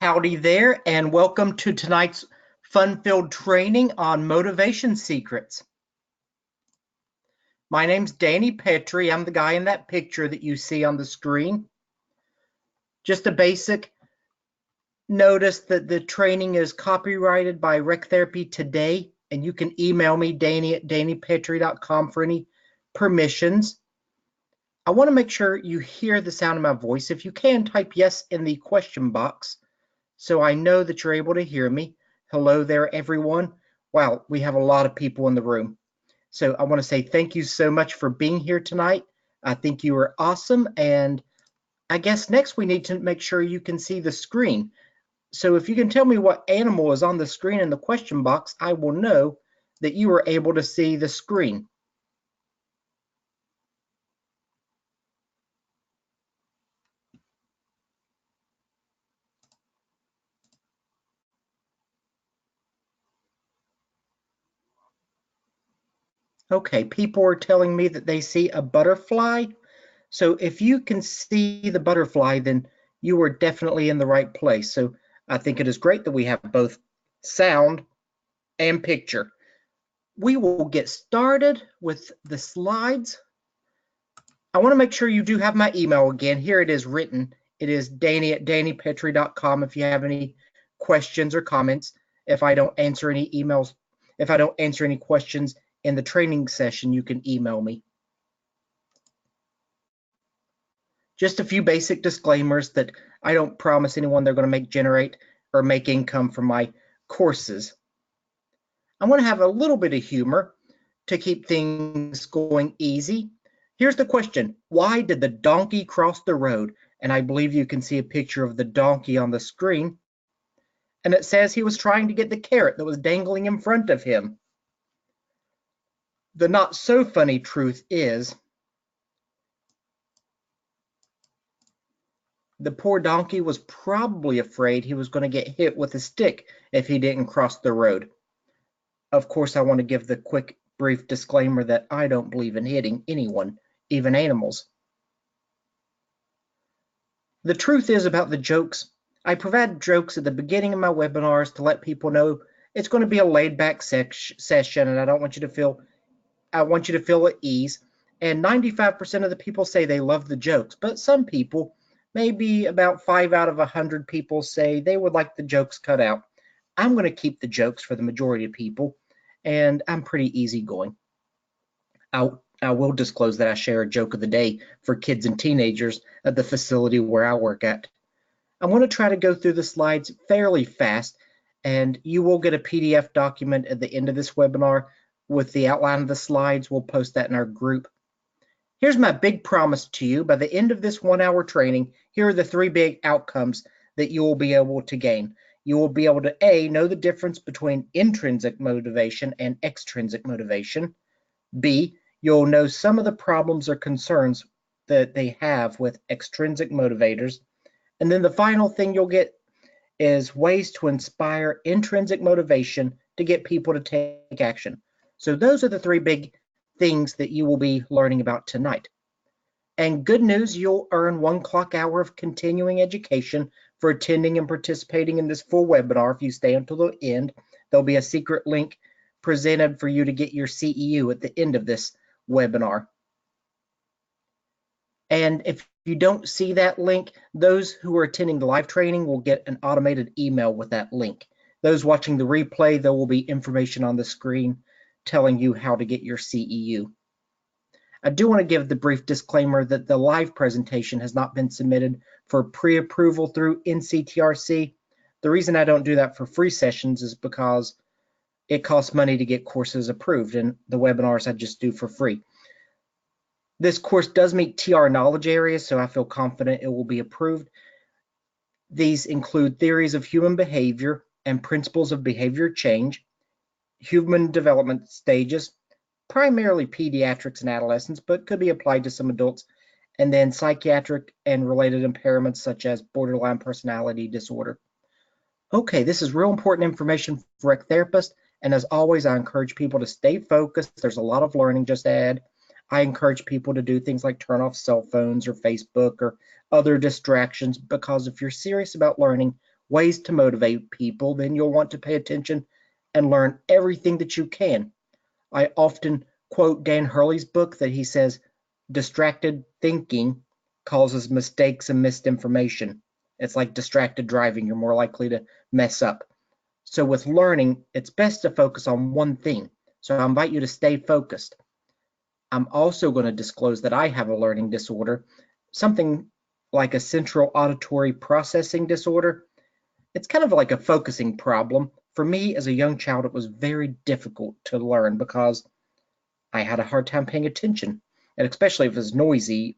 Howdy there, and welcome to tonight's fun-filled training on motivation secrets. My name's Danny Pettry. I'm the guy in that picture that you see on the screen. Just a basic notice that the training is copyrighted by Rec Therapy Today, and you can email me, danny@dannypettry.com, for any permissions. I want to make sure you hear the sound of my voice. If you can, type yes in the question box, so I know that you're able to hear me. Hello there, everyone. Wow, we have a lot of people in the room. So I want to say thank you so much for being here tonight. I think you are awesome. And I guess next we need to make sure you can see the screen. So if you can tell me what animal is on the screen in the question box, I will know that you are able to see the screen. Okay, people are telling me that they see a butterfly. So if you can see the butterfly, then you are definitely in the right place. So I think it is great that we have both sound and picture. We will get started with the slides. I want to make sure you do have my email again. Here it is written. It is danny@dannypettry.com if you have any questions or comments. If I don't answer any emails, if I don't answer any questions in the training session, you can email me. Just a few basic disclaimers that I don't promise anyone they're going to generate or make income from my courses. I want to have a little bit of humor to keep things going easy. Here's the question: why did the donkey cross the road? And I believe you can see a picture of the donkey on the screen. And it says he was trying to get the carrot that was dangling in front of him. The not so funny truth is the poor donkey was probably afraid he was going to get hit with a stick if he didn't cross the road. Of course, I want to give the quick, brief disclaimer that I don't believe in hitting anyone, even animals. The truth is about the jokes. I provide jokes at the beginning of my webinars to let people know it's going to be a laid-back session, and I want you to feel at ease. And 95% of the people say they love the jokes, but some people, maybe about 5 out of 100 people, say they would like the jokes cut out. I'm going to keep the jokes for the majority of people, and I'm pretty easygoing. I will disclose that I share a joke of the day for kids and teenagers at the facility where I work at. I'm going to try to go through the slides fairly fast, and you will get a PDF document at the end of this webinar with the outline of the slides. We'll post that in our group. Here's my big promise to you. By the end of this 1-hour training, here are the 3 big outcomes that you will be able to gain. You will be able to A, know the difference between intrinsic motivation and extrinsic motivation. B, you'll know some of the problems or concerns that they have with extrinsic motivators. And then the final thing you'll get is ways to inspire intrinsic motivation to get people to take action. So those are the 3 big things that you will be learning about tonight. And good news, you'll earn 1 clock hour of continuing education for attending and participating in this full webinar. If you stay until the end, there'll be a secret link presented for you to get your CEU at the end of this webinar. And if you don't see that link, those who are attending the live training will get an automated email with that link. Those watching the replay, there will be information on the screen telling you how to get your CEU. I do want to give the brief disclaimer that the live presentation has not been submitted for pre-approval through NCTRC. The reason I don't do that for free sessions is because it costs money to get courses approved, and the webinars I just do for free. This course does meet TR knowledge areas, so I feel confident it will be approved. These include theories of human behavior and principles of behavior change, human development stages, primarily pediatrics and adolescents, but could be applied to some adults, and then psychiatric and related impairments such as borderline personality disorder. Okay, this is real important information for rec therapists, and as always, I encourage people to stay focused. There's a lot of learning just ahead. I encourage people to do things like turn off cell phones or Facebook or other distractions, because if you're serious about learning, ways to motivate people, then you'll want to pay attention and learn everything that you can. I often quote Dan Hurley's book that he says, distracted thinking causes mistakes and misinformation. It's like distracted driving. You're more likely to mess up. So with learning, it's best to focus on one thing. So I invite you to stay focused. I'm also going to disclose that I have a learning disorder, something like a central auditory processing disorder. It's kind of like a focusing problem. For me, as a young child, it was very difficult to learn because I had a hard time paying attention, and especially if it was noisy.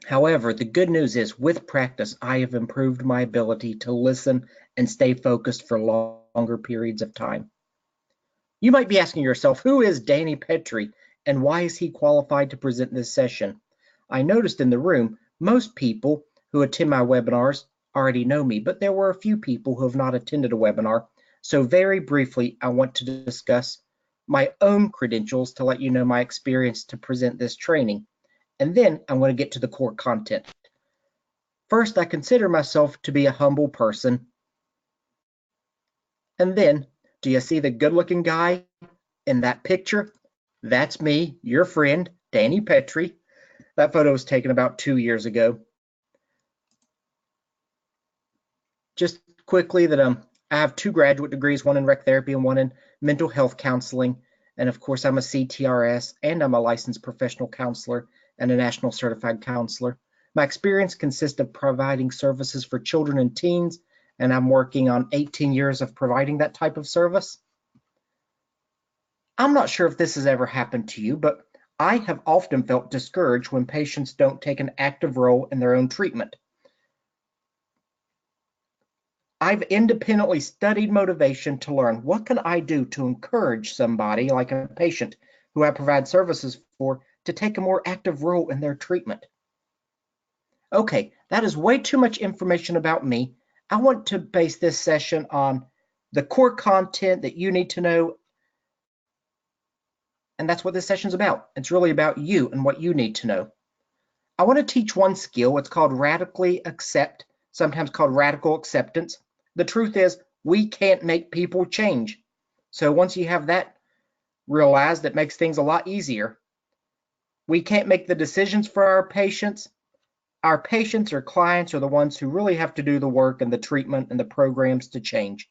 However, the good news is with practice, I have improved my ability to listen and stay focused for longer periods of time. You might be asking yourself, who is Danny Pettry and why is he qualified to present this session? I noticed in the room, most people who attend my webinars already know me, but there were a few people who have not attended a webinar. So very briefly, I want to discuss my own credentials to let you know my experience to present this training. And then I'm going to get to the core content. First, I consider myself to be a humble person. And then, do you see the good-looking guy in that picture? That's me, your friend, Danny Pettry. That photo was taken about 2 years ago. Just quickly that I have 2 graduate degrees, one in rec therapy and one in mental health counseling. And of course, I'm a CTRS and I'm a licensed professional counselor and a national certified counselor. My experience consists of providing services for children and teens, and I'm working on 18 years of providing that type of service. I'm not sure if this has ever happened to you, but I have often felt discouraged when patients don't take an active role in their own treatment. I've independently studied motivation to learn what can I do to encourage somebody, like a patient who I provide services for, to take a more active role in their treatment. Okay, that is way too much information about me. I want to base this session on the core content that you need to know, and that's what this session is about. It's really about you and what you need to know. I want to teach one skill. It's called radically accept, sometimes called radical acceptance. The truth is, we can't make people change. So once you have that realized, it makes things a lot easier. We can't make the decisions for our patients. Our patients or clients are the ones who really have to do the work and the treatment and the programs to change.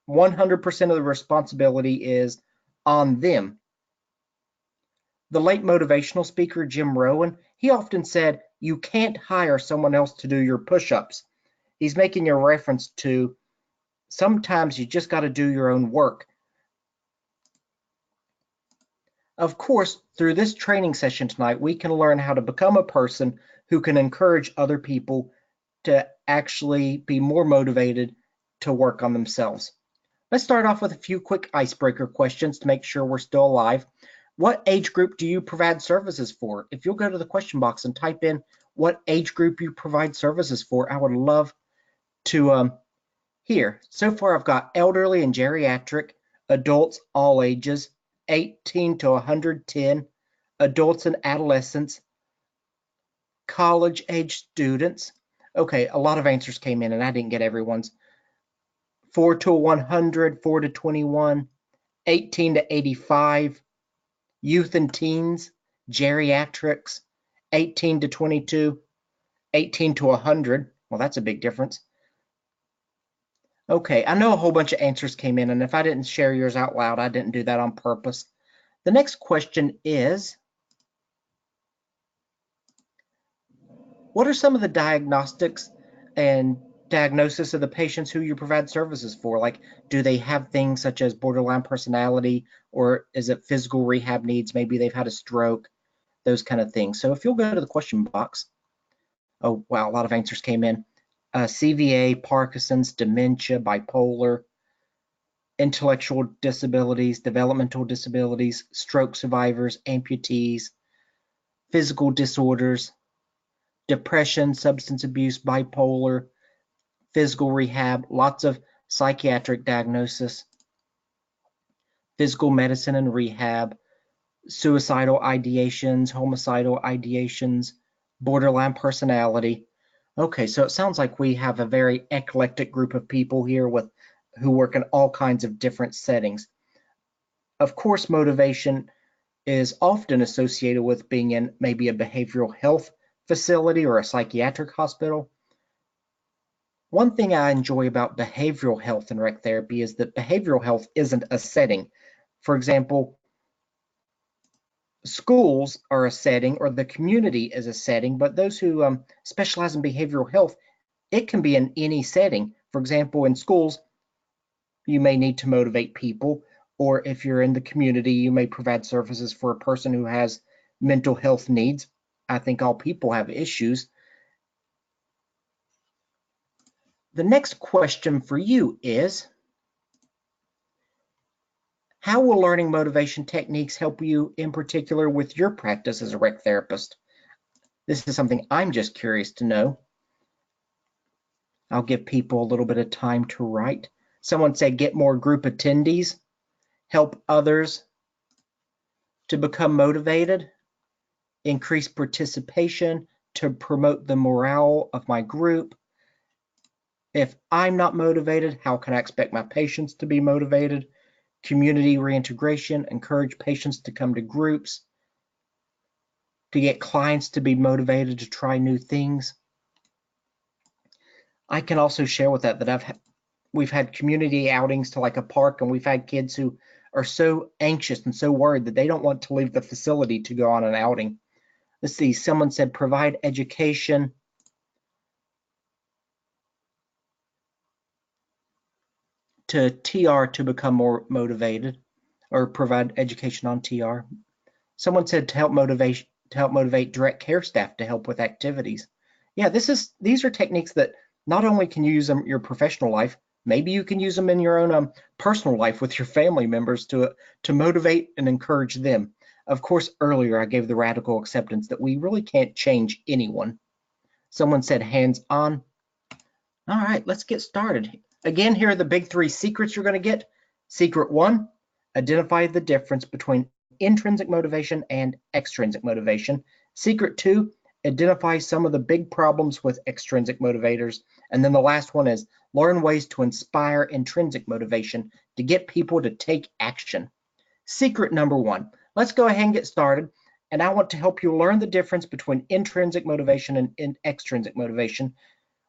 100% of the responsibility is on them. The late motivational speaker, Jim Rohn, he often said, you can't hire someone else to do your push-ups. He's making a reference to sometimes you just got to do your own work. Of course, through this training session tonight, we can learn how to become a person who can encourage other people to actually be more motivated to work on themselves. Let's start off with a few quick icebreaker questions to make sure we're still alive. What age group do you provide services for? If you'll go to the question box and type in what age group you provide services for, I would love to hear. So far, I've got elderly and geriatric, adults all ages, 18 to 110, adults and adolescents, college-age students. Okay, a lot of answers came in and I didn't get everyone's. 4 to 100, 4 to 21, 18 to 85, youth and teens, geriatrics, 18 to 22, 18 to 100. Well, that's a big difference. Okay, I know a whole bunch of answers came in, and if I didn't share yours out loud, I didn't do that on purpose. The next question is, what are some of the diagnostics and diagnosis of the patients who you provide services for? Like, do they have things such as borderline personality, or is it physical rehab needs? Maybe they've had a stroke, those kind of things. So if you'll go to the question box, oh, wow, a lot of answers came in. CVA, Parkinson's, dementia, bipolar, intellectual disabilities, developmental disabilities, stroke survivors, amputees, physical disorders, depression, substance abuse, bipolar, physical rehab, lots of psychiatric diagnosis, physical medicine and rehab, suicidal ideations, homicidal ideations, borderline personality. Okay, so it sounds like we have a very eclectic group of people here who work in all kinds of different settings. Of course, motivation is often associated with being in maybe a behavioral health facility or a psychiatric hospital. One thing I enjoy about behavioral health and rec therapy is that behavioral health isn't a setting. For example, schools are a setting or the community is a setting, but those who specialize in behavioral health, it can be in any setting. For example, in schools, you may need to motivate people, or if you're in the community, you may provide services for a person who has mental health needs. I think all people have issues. The next question for you is, how will learning motivation techniques help you in particular with your practice as a rec therapist? This is something I'm just curious to know. I'll give people a little bit of time to write. Someone said get more group attendees, help others to become motivated, increase participation to promote the morale of my group. If I'm not motivated, how can I expect my patients to be motivated? Community reintegration, encourage patients to come to groups, to get clients to be motivated to try new things. I can also share with that we've had community outings to like a park, and we've had kids who are so anxious and so worried that they don't want to leave the facility to go on an outing. Let's see, someone said provide education to TR to become more motivated, or provide education on TR. Someone said to help motivate direct care staff to help with activities. Yeah, these are techniques that not only can you use them in your professional life, maybe you can use them in your own personal life with your family members to motivate and encourage them. Of course, earlier I gave the radical acceptance that we really can't change anyone. Someone said hands on. All right, let's get started. Again, here are the big three secrets you're going to get. Secret one, identify the difference between intrinsic motivation and extrinsic motivation. Secret two, identify some of the big problems with extrinsic motivators. And then the last one is learn ways to inspire intrinsic motivation to get people to take action. Secret number one, let's go ahead and get started. And I want to help you learn the difference between intrinsic motivation and extrinsic motivation,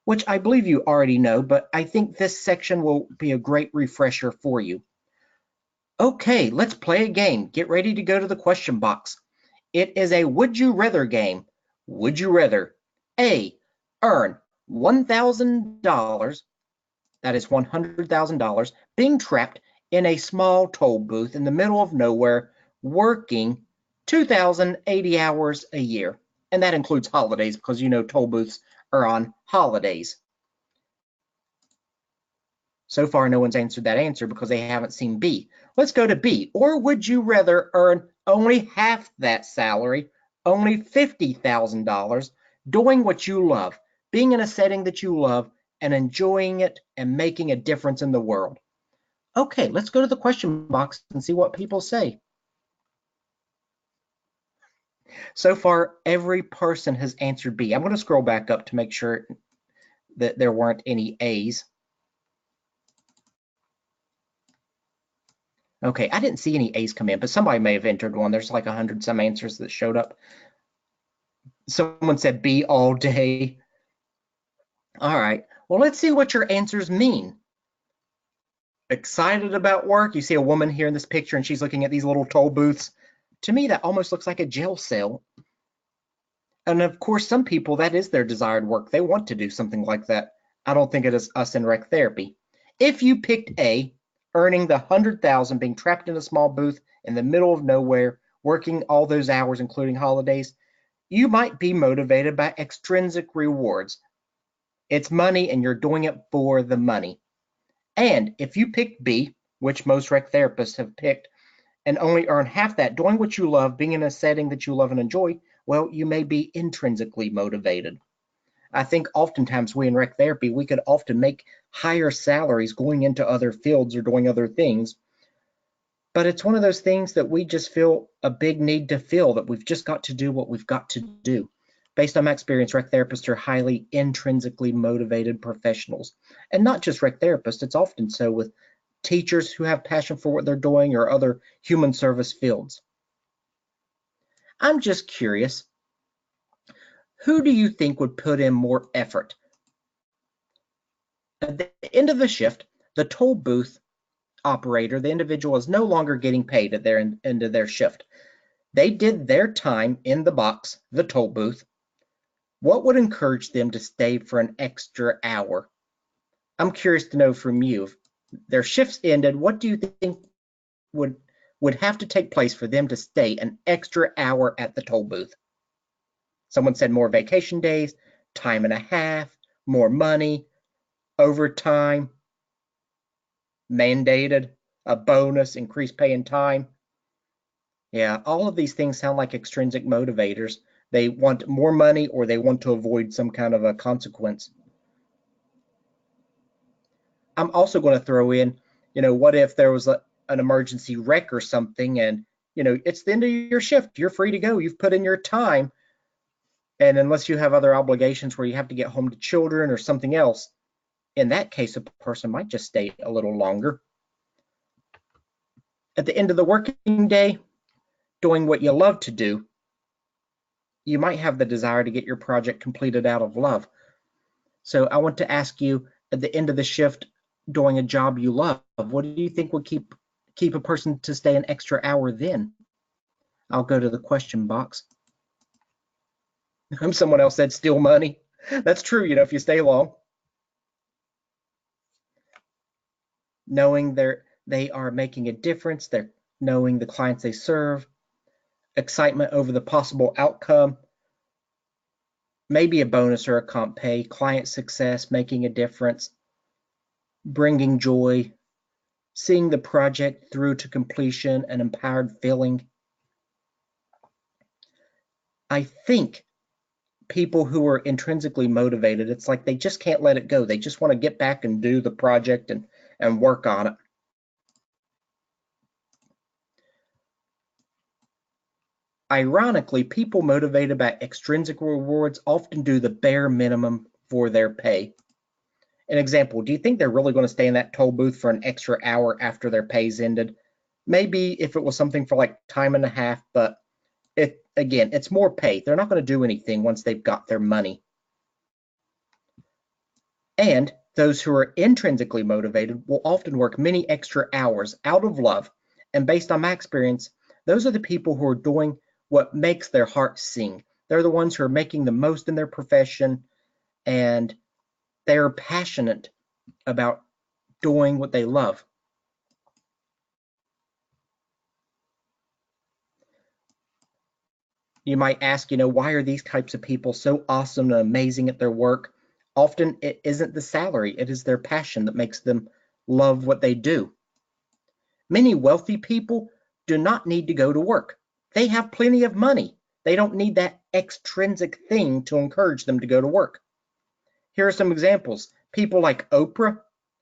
which I believe you already know, but I think this section will be a great refresher for you. Okay, let's play a game. Get ready to go to the question box. It is a would you rather game. Would you rather A, earn $1,000, that is $100,000, being trapped in a small toll booth in the middle of nowhere, working 2,080 hours a year? And that includes holidays, because you know toll booths are on holidays. So far, no one's answered that answer because they haven't seen B. Let's go to B. Or would you rather earn only half that salary, only $50,000, doing what you love, being in a setting that you love and enjoying it and making a difference in the world? Okay, let's go to the question box and see what people say. So far, every person has answered B. I'm going to scroll back up to make sure that there weren't any A's. Okay, I didn't see any A's come in, but somebody may have entered one. There's like 100 some answers that showed up. Someone said B all day. All right, well, let's see what your answers mean. Excited about work? You see a woman here in this picture and she's looking at these little toll booths. To me, that almost looks like a jail cell. And of course, some people, that is their desired work. They want to do something like that. I don't think it is us in rec therapy. If you picked A, earning the 100,000, being trapped in a small booth in the middle of nowhere, working all those hours, including holidays, you might be motivated by extrinsic rewards. It's money and you're doing it for the money. And if you pick B, which most rec therapists have picked, and only earn half that, doing what you love, being in a setting that you love and enjoy, well, you may be intrinsically motivated. I think oftentimes we in rec therapy, we could often make higher salaries going into other fields or doing other things. But it's one of those things that we just feel a big need to feel, that we've just got to do what we've got to do. Based on my experience, rec therapists are highly intrinsically motivated professionals. And not just rec therapists, it's often so with teachers who have passion for what they're doing or other human service fields. I'm just curious, who do you think would put in more effort? At the end of the shift, the toll booth operator, the individual is no longer getting paid at their end of their shift. They did their time in the box, the toll booth. What would encourage them to stay for an extra hour? I'm curious to know from you. If their shifts ended, what do you think would would have to take place for them to stay an extra hour at the toll booth? Someone said more vacation days, time and a half, more money, overtime, mandated, a bonus, increased pay and time. Yeah, all of these things sound like extrinsic motivators. They want more money or they want to avoid some kind of a consequence. I'm also going to throw in, what if there was an emergency wreck or something and, it's the end of your shift. You're free to go. You've put in your time. And unless you have other obligations where you have to get home to children or something else, in that case, a person might just stay a little longer. At the end of the working day, doing what you love to do, you might have the desire to get your project completed out of love. So I want to ask you, at the end of the shift, doing a job you love, what do you think would keep a person to stay an extra hour then? I'll go to the question box. Someone else said steal money. That's true, if you stay long. Knowing they are making a difference, they're knowing the clients they serve, excitement over the possible outcome, maybe a bonus or a comp pay, client success, making a difference, bringing joy, seeing the project through to completion, an empowered feeling. I think people who are intrinsically motivated, it's like they just can't let it go. They just want to get back and do the project and work on it. Ironically, people motivated by extrinsic rewards often do the bare minimum for their pay. An example, do you think they're really going to stay in that toll booth for an extra hour after their pay's ended? Maybe if it was something for like time and a half, but it's more pay. They're not going to do anything once they've got their money. And those who are intrinsically motivated will often work many extra hours out of love. And based on my experience, those are the people who are doing what makes their heart sing. They're the ones who are making the most in their profession, and they're passionate about doing what they love. You might ask, why are these types of people so awesome and amazing at their work? Often it isn't the salary, it is their passion that makes them love what they do. Many wealthy people do not need to go to work. They have plenty of money. They don't need that extrinsic thing to encourage them to go to work. Here are some examples. People like Oprah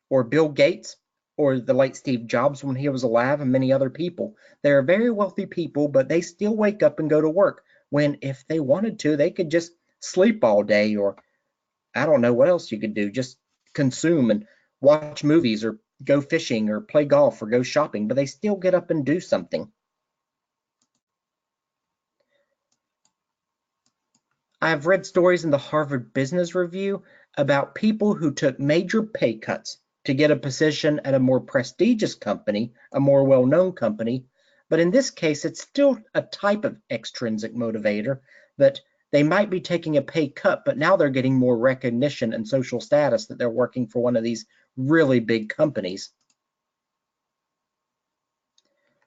or Bill Gates or the late Steve Jobs when he was alive, and many other people. They are very wealthy people, but they still wake up and go to work when, if they wanted to, they could just sleep all day, or I don't know what else you could do, just consume and watch movies or go fishing or play golf or go shopping, but they still get up and do something. I've read stories in the Harvard Business Review about people who took major pay cuts to get a position at a more prestigious company, a more well-known company. But in this case, it's still a type of extrinsic motivator that they might be taking a pay cut, but now they're getting more recognition and social status that they're working for one of these really big companies.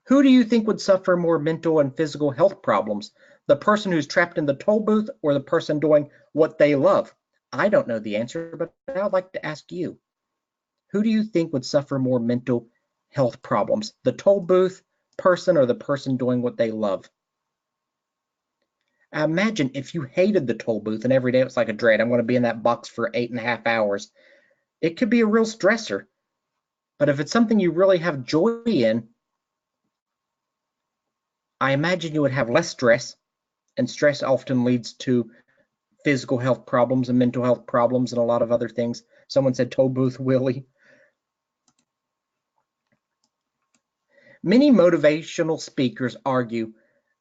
Who do you think would suffer more mental and physical health problems? The person who's trapped in the toll booth or the person doing what they love? I don't know the answer, but I'd like to ask you. Who do you think would suffer more mental health problems? The toll booth person or the person doing what they love? I imagine if you hated the toll booth and every day it was like a dread, I'm going to be in that box for 8.5 hours, it could be a real stressor. But if it's something you really have joy in, I imagine you would have less stress, and stress often leads to physical health problems and mental health problems and a lot of other things. Someone said Toll Booth Willie. Many motivational speakers argue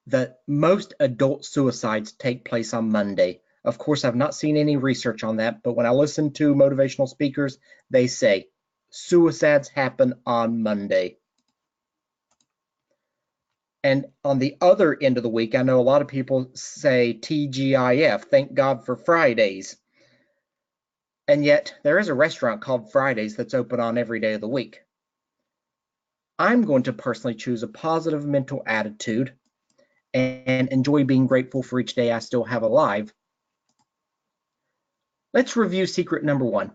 that most adult suicides take place on Monday. Of course, I've not seen any research on that, but when I listen to motivational speakers, they say suicides happen on Monday. And on the other end of the week, I know a lot of people say TGIF, thank God for Fridays. And yet there is a restaurant called Fridays that's open on every day of the week. I'm going to personally choose a positive mental attitude and enjoy being grateful for each day I still have alive. Let's review secret number 1.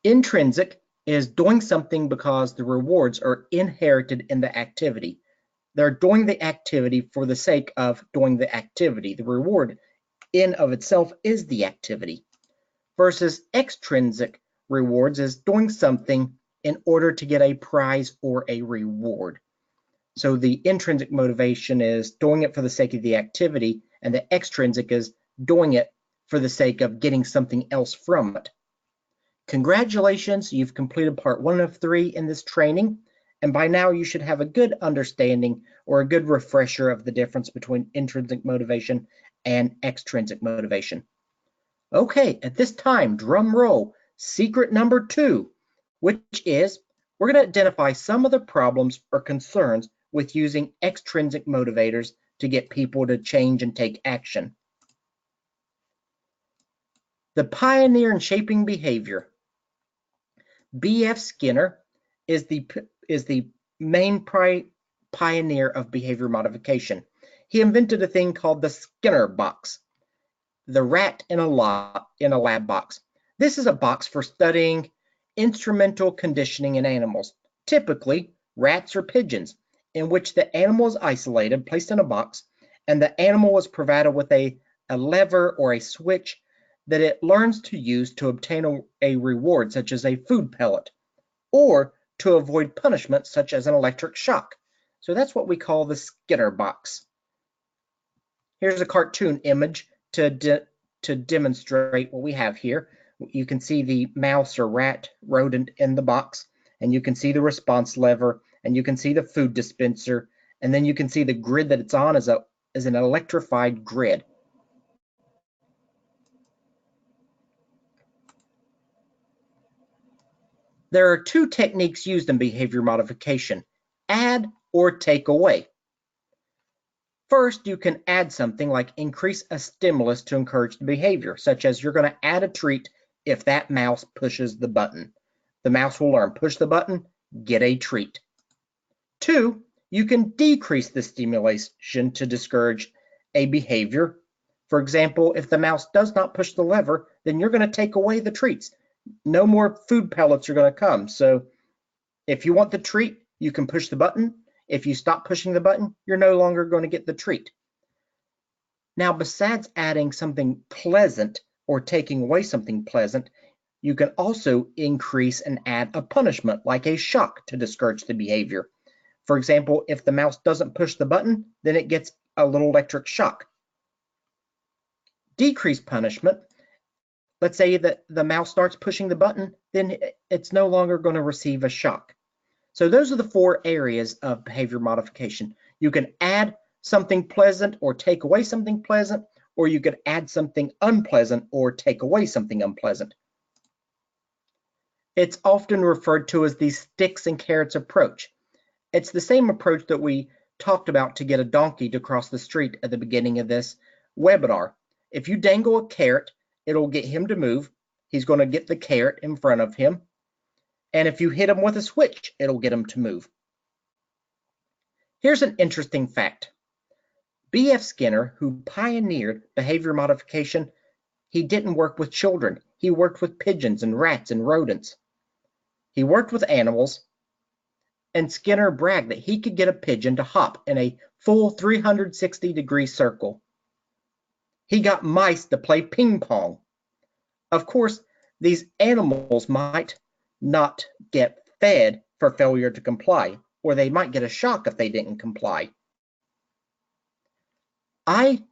Intrinsic is doing something because the rewards are inherited in the activity. They're doing the activity for the sake of doing the activity. The reward in of itself is the activity. Versus extrinsic rewards is doing something in order to get a prize or a reward. So the intrinsic motivation is doing it for the sake of the activity, and the extrinsic is doing it for the sake of getting something else from it. Congratulations, you've completed part 1 of 3 in this training, and by now you should have a good understanding or a good refresher of the difference between intrinsic motivation and extrinsic motivation. Okay, at this time, drum roll, secret number 2, which is we're going to identify some of the problems or concerns with using extrinsic motivators to get people to change and take action. The pioneer in shaping behavior. B.F. Skinner is the main pioneer of behavior modification. He invented a thing called the Skinner box, the rat in a lab box. This is a box for studying instrumental conditioning in animals, typically rats or pigeons, in which the animal is isolated, placed in a box, and the animal is provided with a lever or a switch that it learns to use to obtain a reward, such as a food pellet, or to avoid punishment, such as an electric shock. So that's what we call the Skinner box. Here's a cartoon image to demonstrate what we have here. You can see the mouse or rat rodent in the box, and you can see the response lever, and you can see the food dispenser, and then you can see the grid that it's on is an electrified grid. There are 2 techniques used in behavior modification, add or take away. First, you can add something like increase a stimulus to encourage the behavior, such as you're going to add a treat if that mouse pushes the button. The mouse will learn, push the button, get a treat. 2, you can decrease the stimulation to discourage a behavior. For example, if the mouse does not push the lever, then you're going to take away the treats. No more food pellets are going to come. So if you want the treat, you can push the button. If you stop pushing the button, you're no longer going to get the treat. Now, besides adding something pleasant or taking away something pleasant, you can also increase and add a punishment like a shock to discourage the behavior. For example, if the mouse doesn't push the button, then it gets a little electric shock. Decrease punishment. Let's say that the mouse starts pushing the button, then it's no longer going to receive a shock. So those are the 4 areas of behavior modification. You can add something pleasant or take away something pleasant, or you could add something unpleasant or take away something unpleasant. It's often referred to as the sticks and carrots approach. It's the same approach that we talked about to get a donkey to cross the street at the beginning of this webinar. If you dangle a carrot, it'll get him to move. He's going to get the carrot in front of him. And if you hit him with a switch, it'll get him to move. Here's an interesting fact. B.F. Skinner, who pioneered behavior modification, he didn't work with children. He worked with pigeons and rats and rodents. He worked with animals, and Skinner bragged that he could get a pigeon to hop in a full 360-degree circle. He got mice to play ping pong. Of course, these animals might not get fed for failure to comply, or they might get a shock if they didn't comply. I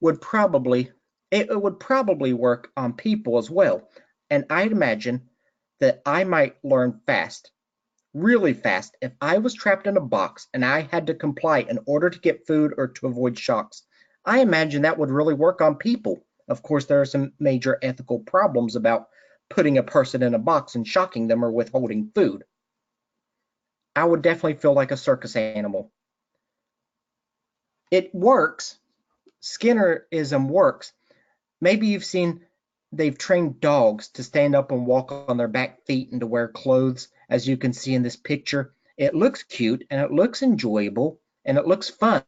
would probably It would probably work on people as well. And I'd imagine that I might learn fast, really fast, if I was trapped in a box and I had to comply in order to get food or to avoid shocks. I imagine that would really work on people. Of course, there are some major ethical problems about putting a person in a box and shocking them or withholding food. I would definitely feel like a circus animal. It works. Skinnerism works. Maybe you've seen they've trained dogs to stand up and walk on their back feet and to wear clothes, as you can see in this picture. It looks cute and it looks enjoyable and it looks fun.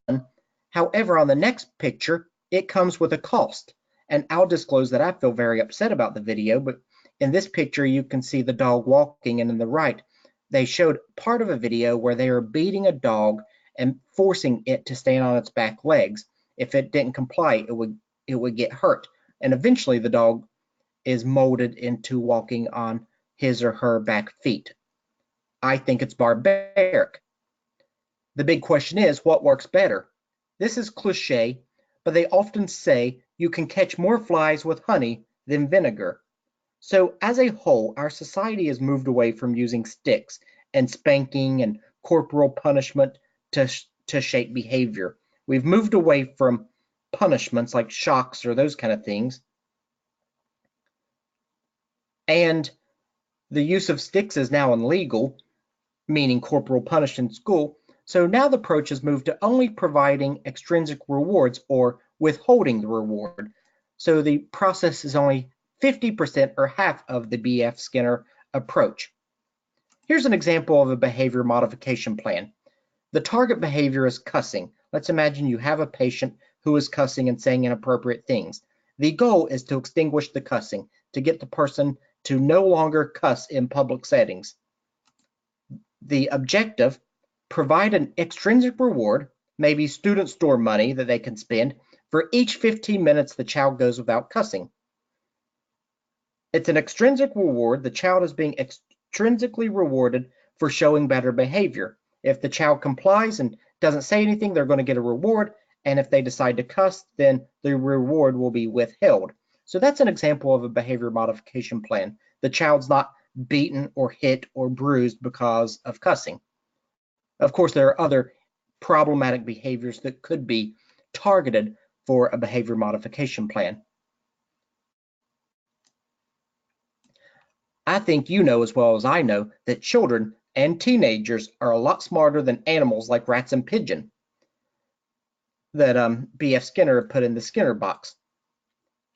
However, on the next picture, it comes with a cost. And I'll disclose that I feel very upset about the video, but in this picture, you can see the dog walking, and in the right, they showed part of a video where they are beating a dog and forcing it to stand on its back legs. If it didn't comply, it would get hurt. And eventually the dog is molded into walking on his or her back feet. I think it's barbaric. The big question is, what works better? This is cliche, but they often say you can catch more flies with honey than vinegar. So as a whole, our society has moved away from using sticks and spanking and corporal punishment to shape behavior. We've moved away from punishments like shocks or those kind of things. And the use of sticks is now illegal, meaning corporal punishment in school. So now the approach has moved to only providing extrinsic rewards or withholding the reward. So the process is only 50% or half of the B.F. Skinner approach. Here's an example of a behavior modification plan. The target behavior is cussing. Let's imagine you have a patient who is cussing and saying inappropriate things. The goal is to extinguish the cussing, to get the person to no longer cuss in public settings. The objective, provide an extrinsic reward, maybe student store money that they can spend, for each 15 minutes the child goes without cussing. It's an extrinsic reward. The child is being extrinsically rewarded for showing better behavior. If the child complies and doesn't say anything, they're going to get a reward. And if they decide to cuss, then the reward will be withheld. So that's an example of a behavior modification plan. The child's not beaten or hit or bruised because of cussing. Of course, there are other problematic behaviors that could be targeted for a behavior modification plan. I think you know as well as I know that children and teenagers are a lot smarter than animals like rats and pigeons that B.F. Skinner put in the Skinner box.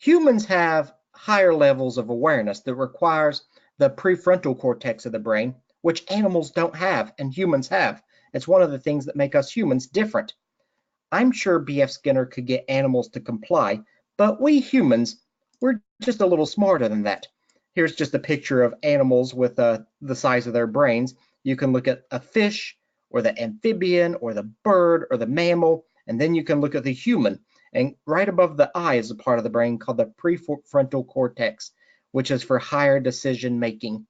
Humans have higher levels of awareness that requires the prefrontal cortex of the brain, which animals don't have and humans have. It's one of the things that make us humans different. I'm sure B.F. Skinner could get animals to comply, but we humans, we're just a little smarter than that. Here's just a picture of animals with the size of their brains. You can look at a fish or the amphibian or the bird or the mammal, and then you can look at the human. And right above the eye is a part of the brain called the prefrontal cortex, which is for higher decision making.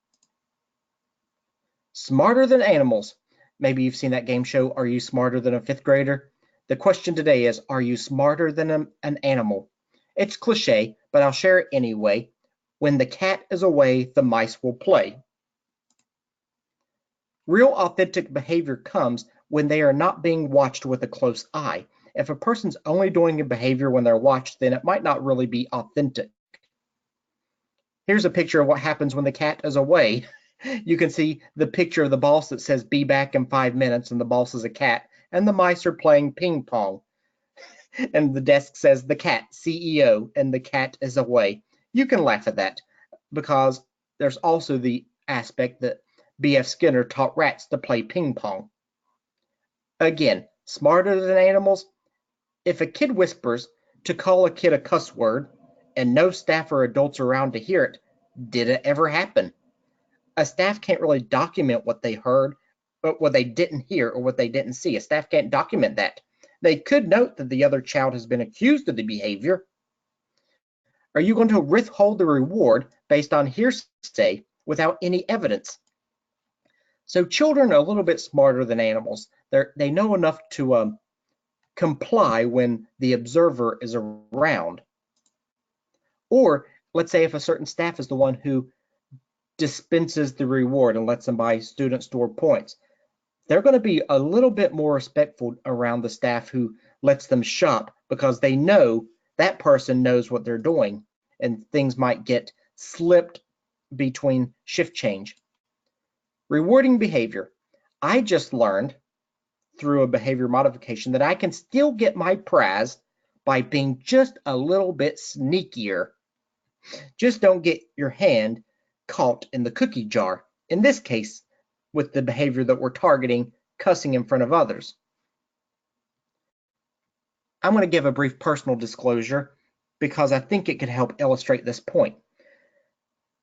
Smarter than animals. Maybe you've seen that game show, Are You Smarter Than a Fifth Grader? The question today is, are you smarter than an animal? It's cliche, but I'll share it anyway. When the cat is away, the mice will play. Real authentic behavior comes when they are not being watched with a close eye. If a person's only doing a behavior when they're watched, then it might not really be authentic. Here's a picture of what happens when the cat is away. You can see the picture of the boss that says be back in 5 minutes, and the boss is a cat, and the mice are playing ping pong. And the desk says the cat, CEO, and the cat is away. You can laugh at that because there's also the aspect that B.F. Skinner taught rats to play ping pong. Again, smarter than animals. If a kid whispers to call a kid a cuss word and no staff or adults around to hear it, did it ever happen? A staff can't really document what they heard, but what they didn't hear or what they didn't see. A staff can't document that. They could note that the other child has been accused of the behavior. Are you going to withhold the reward based on hearsay without any evidence? So children are a little bit smarter than animals. They know enough to comply when the observer is around. Or let's say if a certain staff is the one who dispenses the reward and lets them buy student store points, they're going to be a little bit more respectful around the staff who lets them shop, because they know that person knows what they're doing and things might get slipped between shift change. Rewarding behavior. I just learned through a behavior modification that I can still get my prize by being just a little bit sneakier. Just don't get your hand caught in the cookie jar. In this case, with the behavior that we're targeting, cussing in front of others. I'm going to give a brief personal disclosure because I think it could help illustrate this point.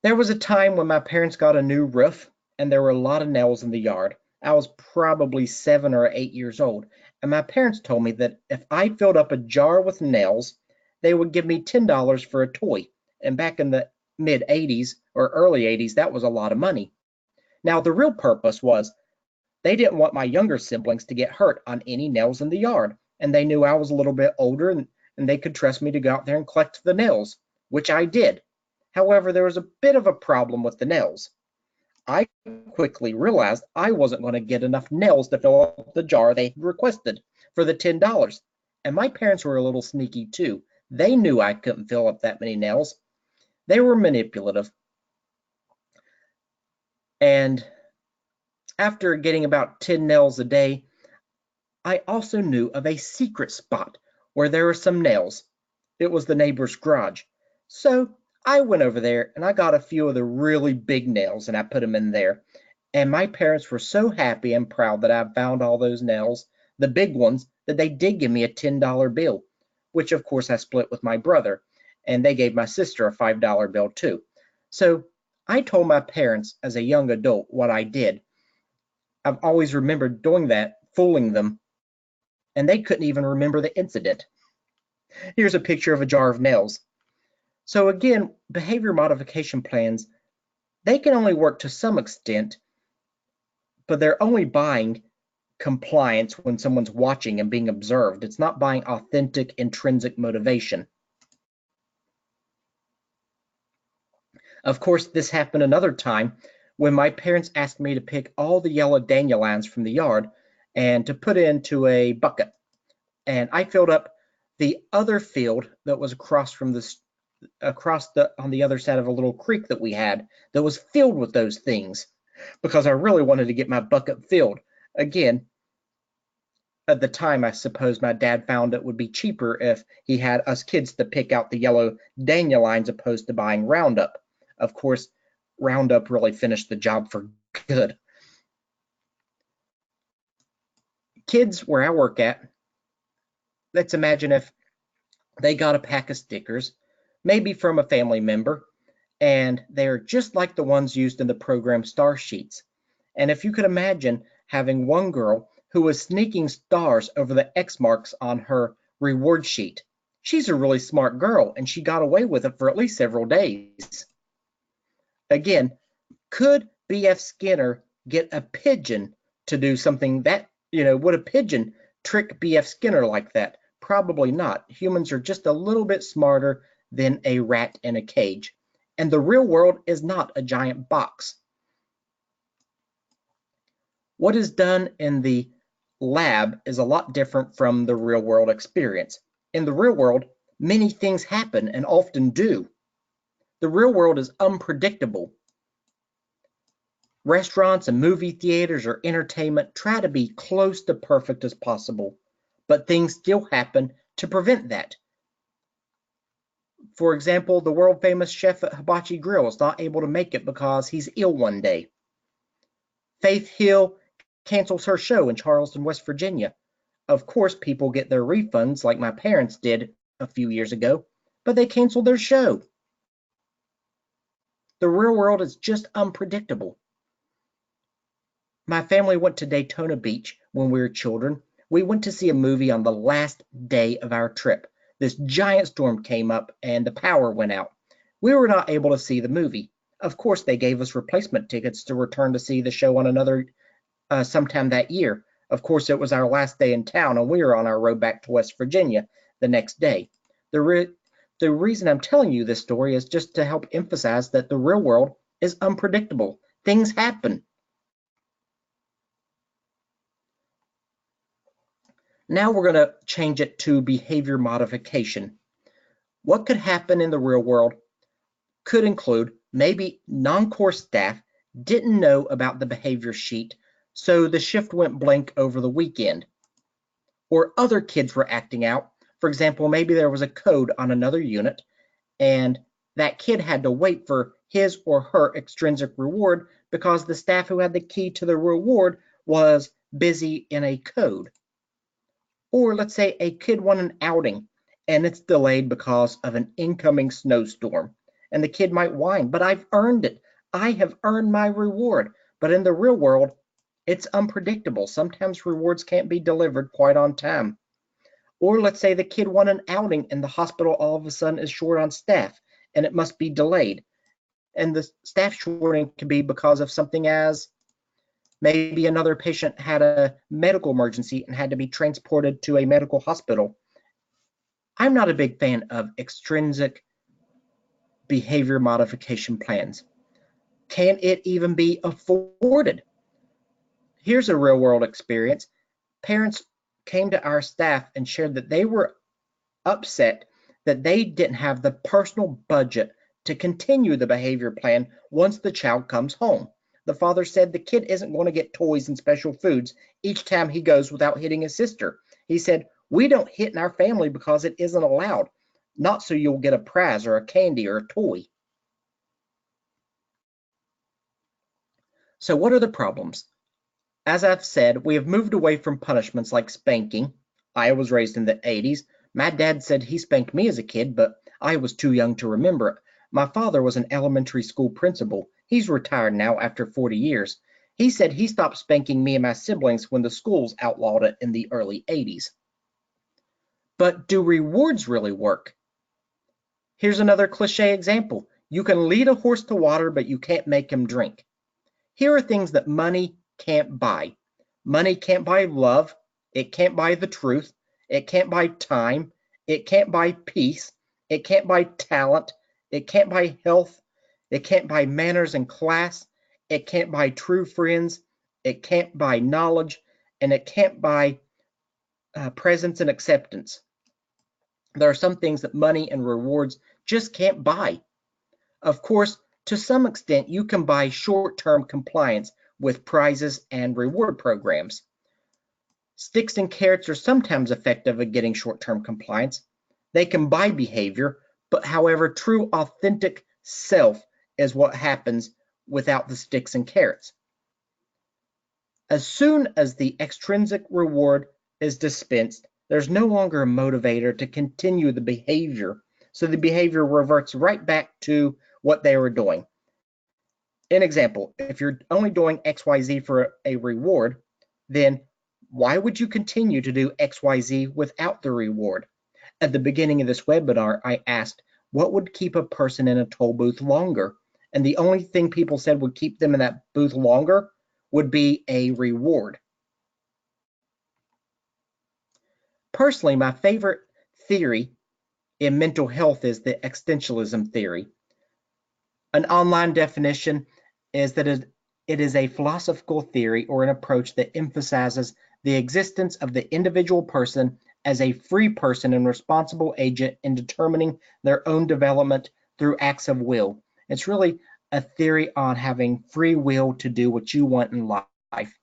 There was a time when my parents got a new roof and there were a lot of nails in the yard. I was probably 7 or 8 years old, and my parents told me that if I filled up a jar with nails, they would give me $10 for a toy. And back in the mid 80s or early 80s, that was a lot of money. Now, the real purpose was they didn't want my younger siblings to get hurt on any nails in the yard, and they knew I was a little bit older and they could trust me to go out there and collect the nails, which I did. However, there was a bit of a problem with the nails. I quickly realized I wasn't going to get enough nails to fill up the jar they requested for the $10. And my parents were a little sneaky too. They knew I couldn't fill up that many nails. They were manipulative. And after getting about 10 nails a day, I also knew of a secret spot where there were some nails. It was the neighbor's garage. So I went over there and I got a few of the really big nails and I put them in there. And my parents were so happy and proud that I found all those nails, the big ones, that they did give me a $10 bill, which of course I split with my brother. And they gave my sister a $5 bill too. So I told my parents as a young adult what I did. I've always remembered doing that, fooling them, and they couldn't even remember the incident. Here's a picture of a jar of nails. So again, behavior modification plans, they can only work to some extent, but they're only buying compliance when someone's watching and being observed. It's not buying authentic, intrinsic motivation. Of course, this happened another time when my parents asked me to pick all the yellow dandelions from the yard and to put into a bucket. And I filled up the other field that was on the other side of a little creek that we had that was filled with those things because I really wanted to get my bucket filled. Again, at the time, I suppose my dad found it would be cheaper if he had us kids to pick out the yellow dandelions opposed to buying Roundup. Of course, Roundup really finished the job for good. Kids where I work at, let's imagine if they got a pack of stickers, maybe from a family member, and they're just like the ones used in the program star sheets. And if you could imagine having one girl who was sneaking stars over the X marks on her reward sheet. She's a really smart girl, and she got away with it for at least several days. Again, could B.F. Skinner get a pigeon to do something that, would a pigeon trick B.F. Skinner like that? Probably not. Humans are just a little bit smarter than a rat in a cage. And the real world is not a giant box. What is done in the lab is a lot different from the real world experience. In the real world, many things happen and often do. The real world is unpredictable. Restaurants and movie theaters or entertainment try to be close to perfect as possible, but things still happen to prevent that. For example, the world famous chef at Hibachi Grill is not able to make it because he's ill one day. Faith Hill cancels her show in Charleston, West Virginia. Of course, people get their refunds like my parents did a few years ago, but they canceled their show. The real world is just unpredictable. My family went to Daytona Beach when we were children. We went to see a movie on the last day of our trip. This giant storm came up and the power went out. We were not able to see the movie. Of course, they gave us replacement tickets to return to see the show on another sometime that year. Of course, it was our last day in town and we were on our road back to West Virginia the next day. The The reason I'm telling you this story is just to help emphasize that the real world is unpredictable. Things happen. Now we're going to change it to behavior modification. What could happen in the real world could include maybe non-core staff didn't know about the behavior sheet, so the shift went blank over the weekend. Or other kids were acting out. For example, maybe there was a code on another unit, and that kid had to wait for his or her extrinsic reward because the staff who had the key to the reward was busy in a code. Or let's say a kid won an outing and it's delayed because of an incoming snowstorm. And the kid might whine, but I've earned it. I have earned my reward. But in the real world, it's unpredictable. Sometimes rewards can't be delivered quite on time. Or let's say the kid won an outing and the hospital all of a sudden is short on staff and it must be delayed. And the staff shorting can be because of something as maybe another patient had a medical emergency and had to be transported to a medical hospital. I'm not a big fan of extrinsic behavior modification plans. Can it even be afforded? Here's a real world experience. Parents came to our staff and shared that they were upset that they didn't have the personal budget to continue the behavior plan once the child comes home. The father said the kid isn't going to get toys and special foods each time he goes without hitting his sister. He said, we don't hit in our family because it isn't allowed, not so you'll get a prize or a candy or a toy. So what are the problems? As I've said, we have moved away from punishments like spanking. I was raised in the 80s. My dad said he spanked me as a kid, but I was too young to remember it. My father was an elementary school principal. He's retired now after 40 years. He said he stopped spanking me and my siblings when the schools outlawed it in the early 80s. But do rewards really work? Here's another cliche example. You can lead a horse to water, but you can't make him drink. Here are things that money can't buy. Money can't buy love. It can't buy the truth. It can't buy time. It can't buy peace. It can't buy talent. It can't buy health. It can't buy manners and class. It can't buy true friends. It can't buy knowledge. And it can't buy presence and acceptance. There are some things that money and rewards just can't buy. Of course, to some extent, you can buy short-term compliance with prizes and reward programs. Sticks and carrots are sometimes effective at getting short-term compliance. They can buy behavior, but however, true authentic self is what happens without the sticks and carrots. As soon as the extrinsic reward is dispensed, there's no longer a motivator to continue the behavior, so the behavior reverts right back to what they were doing. An example, if you're only doing XYZ for a reward, then why would you continue to do XYZ without the reward? At the beginning of this webinar, I asked, what would keep a person in a toll booth longer? And the only thing people said would keep them in that booth longer would be a reward. Personally, my favorite theory in mental health is the existentialism theory. An online definition is that it is a philosophical theory or an approach that emphasizes the existence of the individual person as a free person and responsible agent in determining their own development through acts of will. It's really a theory on having free will to do what you want in life.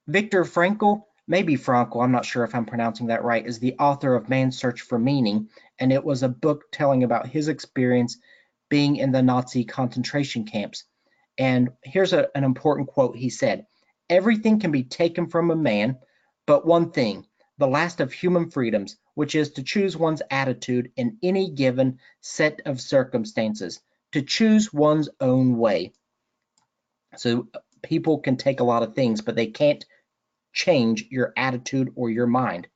Viktor Frankl, maybe Frankl, I'm not sure if I'm pronouncing that right, is the author of Man's Search for Meaning, and it was a book telling about his experience being in the Nazi concentration camps. And here's an important quote he said, "Everything can be taken from a man, but one thing, the last of human freedoms, which is to choose one's attitude in any given set of circumstances, to choose one's own way." So people can take a lot of things, but they can't change your attitude or your mind.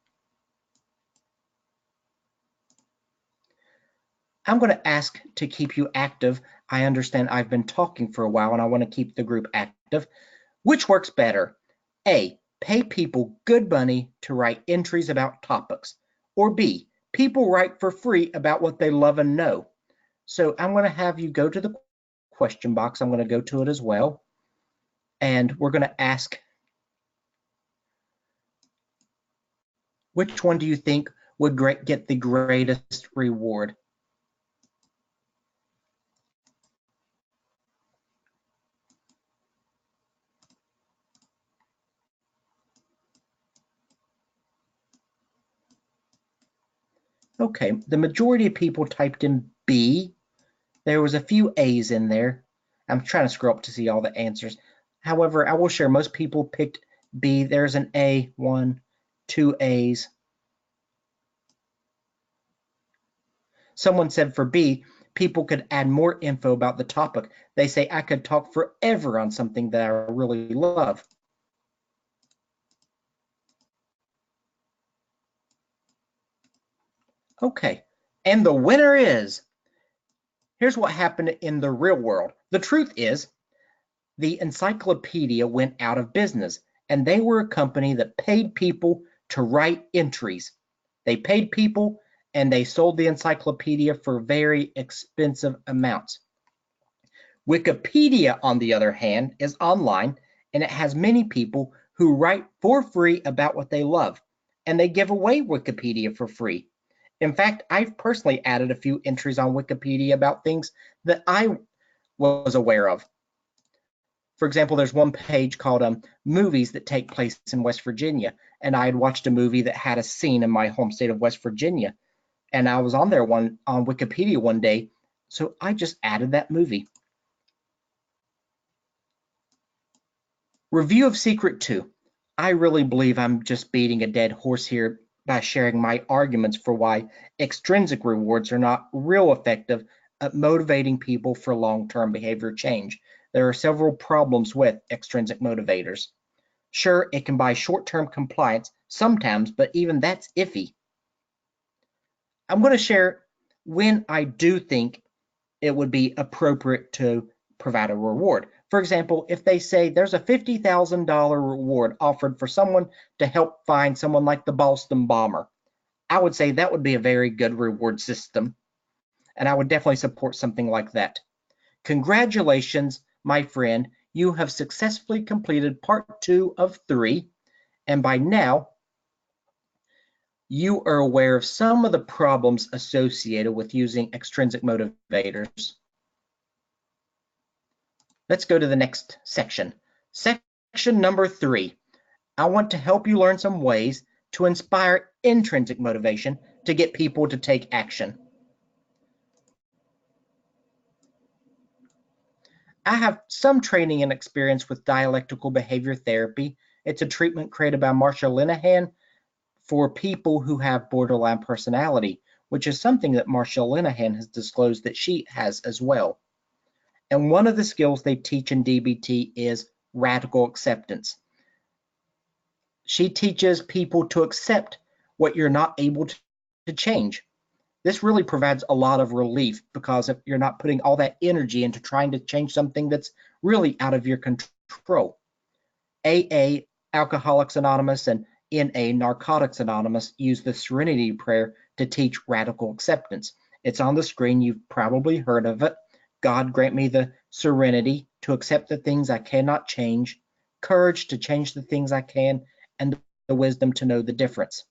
I'm going to ask to keep you active. I understand I've been talking for a while and I want to keep the group active. Which works better? A, pay people good money to write entries about topics, Or B, people write for free about what they love and know. So I'm going to have you go to the question box. I'm going to go to it as well. And we're going to ask, which one do you think would get the greatest reward? Okay, the majority of people typed in B. There was a few A's in there. I'm trying to scroll up to see all the answers. However, I will share most people picked B. There's an A, 1, 2 A's. Someone said for B, people could add more info about the topic. They say I could talk forever on something that I really love. Okay, and the winner is, here's what happened in the real world. The truth is, the encyclopedia went out of business, and they were a company that paid people to write entries. They paid people and they sold the encyclopedia for very expensive amounts. Wikipedia, on the other hand, is online, and it has many people who write for free about what they love, and they give away Wikipedia for free. In fact, I've personally added a few entries on Wikipedia about things that I was aware of. For example, there's one page called Movies That Take Place in West Virginia, and I had watched a movie that had a scene in my home state of West Virginia, and I was on there on Wikipedia one day, so I just added that movie. Review of Secret 2. I really believe I'm just beating a dead horse here by sharing my arguments for why extrinsic rewards are not real effective at motivating people for long-term behavior change. There are several problems with extrinsic motivators. Sure, it can buy short-term compliance sometimes, but even that's iffy. I'm going to share when I do think it would be appropriate to provide a reward. For example, if they say there's a $50,000 reward offered for someone to help find someone like the Boston bomber, I would say that would be a very good reward system, and I would definitely support something like that. Congratulations, my friend, you have successfully completed part 2 of 3, and by now, you are aware of some of the problems associated with using extrinsic motivators. Let's go to the next section. Section number 3. I want to help you learn some ways to inspire intrinsic motivation to get people to take action. I have some training and experience with dialectical behavior therapy. It's a treatment created by Marsha Linehan for people who have borderline personality, which is something that Marsha Linehan has disclosed that she has as well. And one of the skills they teach in DBT is radical acceptance. She teaches people to accept what you're not able to change. This really provides a lot of relief because if you're not putting all that energy into trying to change something that's really out of your control. AA, Alcoholics Anonymous, and NA, Narcotics Anonymous, use the Serenity Prayer to teach radical acceptance. It's on the screen. You've probably heard of it. God, grant me the serenity to accept the things I cannot change, courage to change the things I can, and the wisdom to know the difference.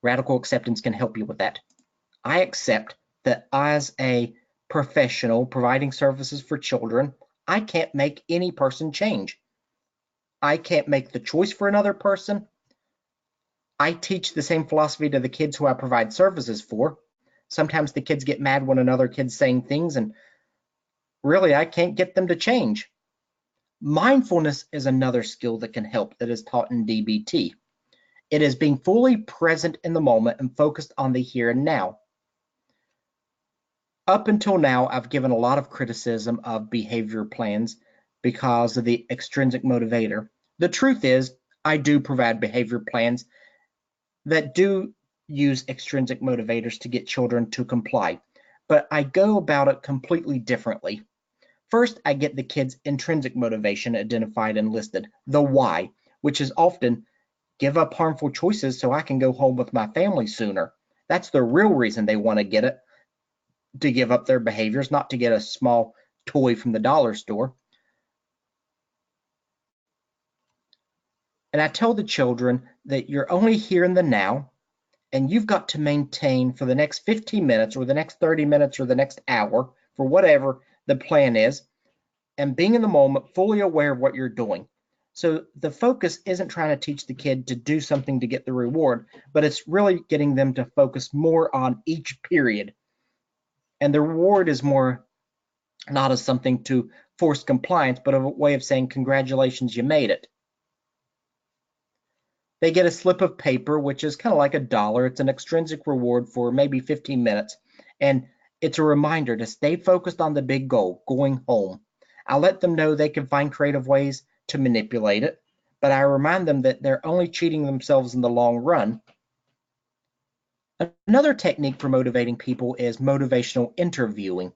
Radical acceptance can help you with that. I accept that as a professional providing services for children, I can't make any person change. I can't make the choice for another person. I teach the same philosophy to the kids who I provide services for. Sometimes the kids get mad when another kid's saying things, and really I can't get them to change. Mindfulness is another skill that can help that is taught in DBT. It is being fully present in the moment and focused on the here and now. Up until now, I've given a lot of criticism of behavior plans because of the extrinsic motivator. The truth is, I do provide behavior plans that do use extrinsic motivators to get children to comply, but I go about it completely differently. First, I get the kids' intrinsic motivation identified and listed, the why, which is often give up harmful choices so I can go home with my family sooner. That's the real reason they want to get it, to give up their behaviors, not to get a small toy from the dollar store. And I tell the children that you're only here in the now, and you've got to maintain for the next 15 minutes or the next 30 minutes or the next hour, for whatever the plan is, and being in the moment, fully aware of what you're doing. So the focus isn't trying to teach the kid to do something to get the reward, but it's really getting them to focus more on each period. And the reward is more not as something to force compliance, but a way of saying, congratulations, you made it. They get a slip of paper, which is kind of like $1. It's an extrinsic reward for maybe 15 minutes. And it's a reminder to stay focused on the big goal, going home. I let them know they can find creative ways to manipulate it, but I remind them that they're only cheating themselves in the long run. Another technique for motivating people is motivational interviewing.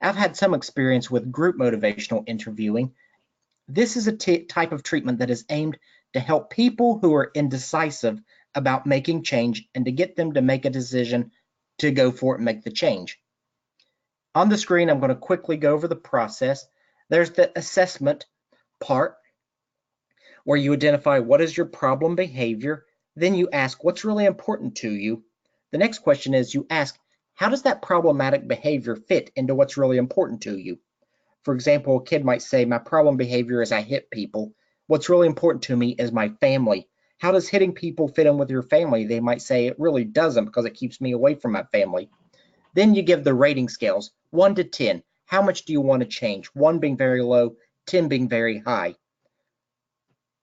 I've had some experience with group motivational interviewing. This is a type of treatment that is aimed to help people who are indecisive about making change and to get them to make a decision to go for it and make the change. On the screen, I'm going to quickly go over the process. There's the assessment part where you identify what is your problem behavior. Then you ask what's really important to you. The next question is you ask, how does that problematic behavior fit into what's really important to you? For example, a kid might say, my problem behavior is I hit people. What's really important to me is my family. How does hitting people fit in with your family? They might say it really doesn't because it keeps me away from my family. Then you give the rating scales, 1 to 10. How much do you want to change? 1 being very low, 10 being very high.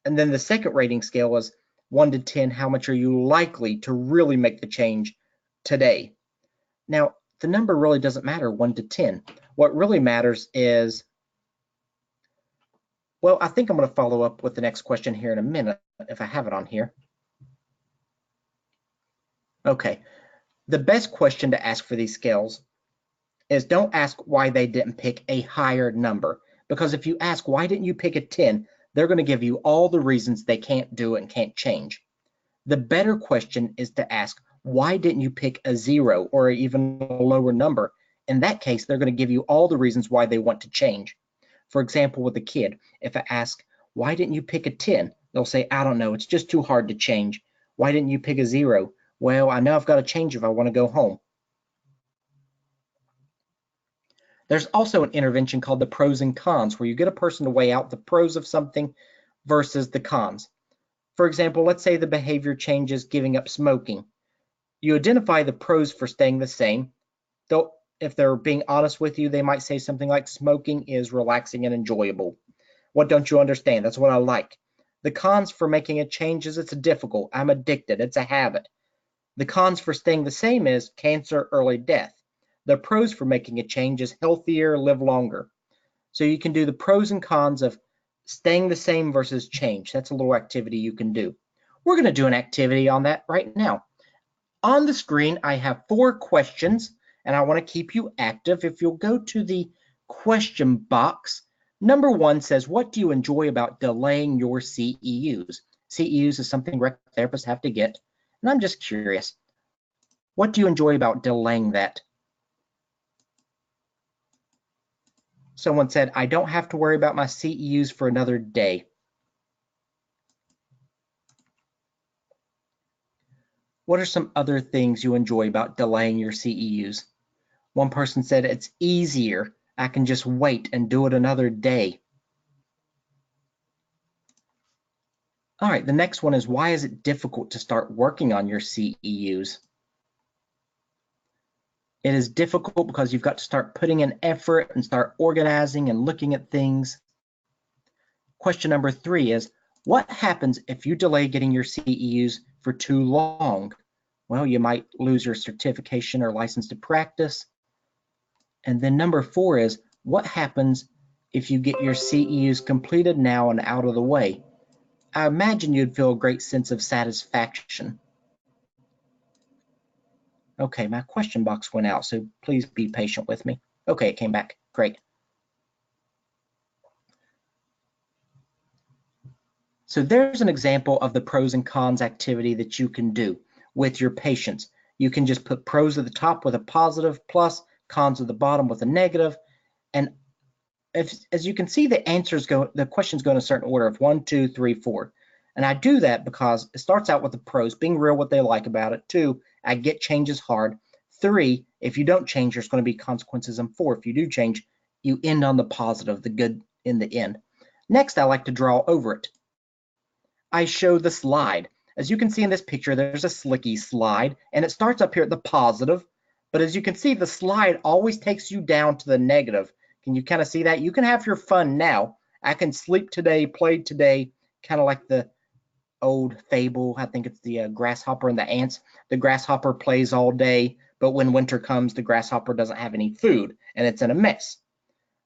And then the second rating scale is 1 to 10. How much are you likely to really make the change today? Now, the number really doesn't matter, 1 to 10. What really matters is, well, I think I'm going to follow up with the next question here in a minute if I have it on here. Okay, the best question to ask for these scales is don't ask why they didn't pick a higher number, because if you ask why didn't you pick a 10, they're going to give you all the reasons they can't do it and can't change. The better question is to ask, why didn't you pick a 0 or even a lower number? In that case, they're going to give you all the reasons why they want to change. For example, with a kid, if I ask, why didn't you pick a 10? They'll say, I don't know, it's just too hard to change. Why didn't you pick a 0? Well, I know I've got to change if I want to go home. There's also an intervention called the pros and cons, where you get a person to weigh out the pros of something versus the cons. For example, let's say the behavior changes giving up smoking. You identify the pros for staying the same. Though, if they're being honest with you, they might say something like, smoking is relaxing and enjoyable. What don't you understand? That's what I like. The cons for making a change is it's difficult. I'm addicted. It's a habit. The cons for staying the same is cancer, early death. The pros for making a change is healthier, live longer. So you can do the pros and cons of staying the same versus change. That's a little activity you can do. We're going to do an activity on that right now. On the screen, I have 4 questions, and I want to keep you active. If you'll go to the question box, number 1 says, what do you enjoy about delaying your CEUs? CEUs is something rec therapists have to get, and I'm just curious. What do you enjoy about delaying that? Someone said, I don't have to worry about my CEUs for another day. What are some other things you enjoy about delaying your CEUs? One person said, it's easier. I can just wait and do it another day. All right, the next one is, why is it difficult to start working on your CEUs? It is difficult because you've got to start putting in effort and start organizing and looking at things. Question number 3 is, what happens if you delay getting your CEUs for too long? Well, you might lose your certification or license to practice. And then number 4 is, what happens if you get your CEUs completed now and out of the way? I imagine you'd feel a great sense of satisfaction. Okay, my question box went out, so please be patient with me. Okay, it came back. Great. So there's an example of the pros and cons activity that you can do with your patients. You can just put pros at the top with a positive plus, cons at the bottom with a negative. And as you can see, the questions go in a certain order of 1, 2, 3, 4. And I do that because it starts out with the pros, being real, what they like about it. 2, I get change is hard. 3, if you don't change, there's going to be consequences. And 4, if you do change, you end on the positive, the good in the end. Next, I like to draw over it. I show the slide. As you can see in this picture, there's a slicky slide, and it starts up here at the positive. But as you can see, the slide always takes you down to the negative. Can you kind of see that? You can have your fun now. I can sleep today, play today, kind of like the old fable. I think it's the grasshopper and the ants. The grasshopper plays all day, but when winter comes, the grasshopper doesn't have any food, and it's in a mess.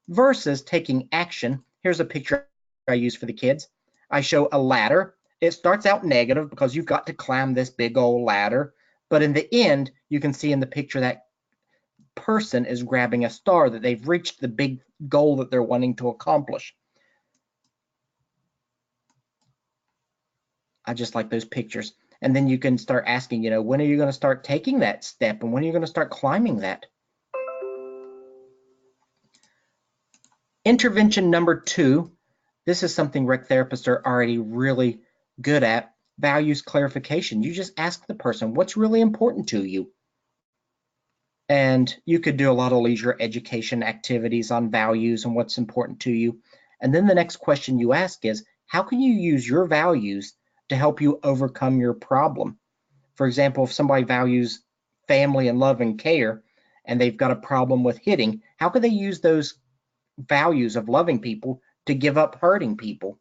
Versus taking action. Here's a picture I use for the kids. I show a ladder. It starts out negative because you've got to climb this big old ladder. But in the end, you can see in the picture that person is grabbing a star, that they've reached the big goal that they're wanting to accomplish. I just like those pictures. And then you can start asking, when are you going to start taking that step? And when are you going to start climbing that? Intervention number 2. This is something rec therapists are already really good at. Values clarification. You just ask the person, what's really important to you? And you could do a lot of leisure education activities on values and what's important to you. And then the next question you ask is, how can you use your values to help you overcome your problem? For example, if somebody values family and love and care, and they've got a problem with hitting, how can they use those values of loving people to give up hurting people?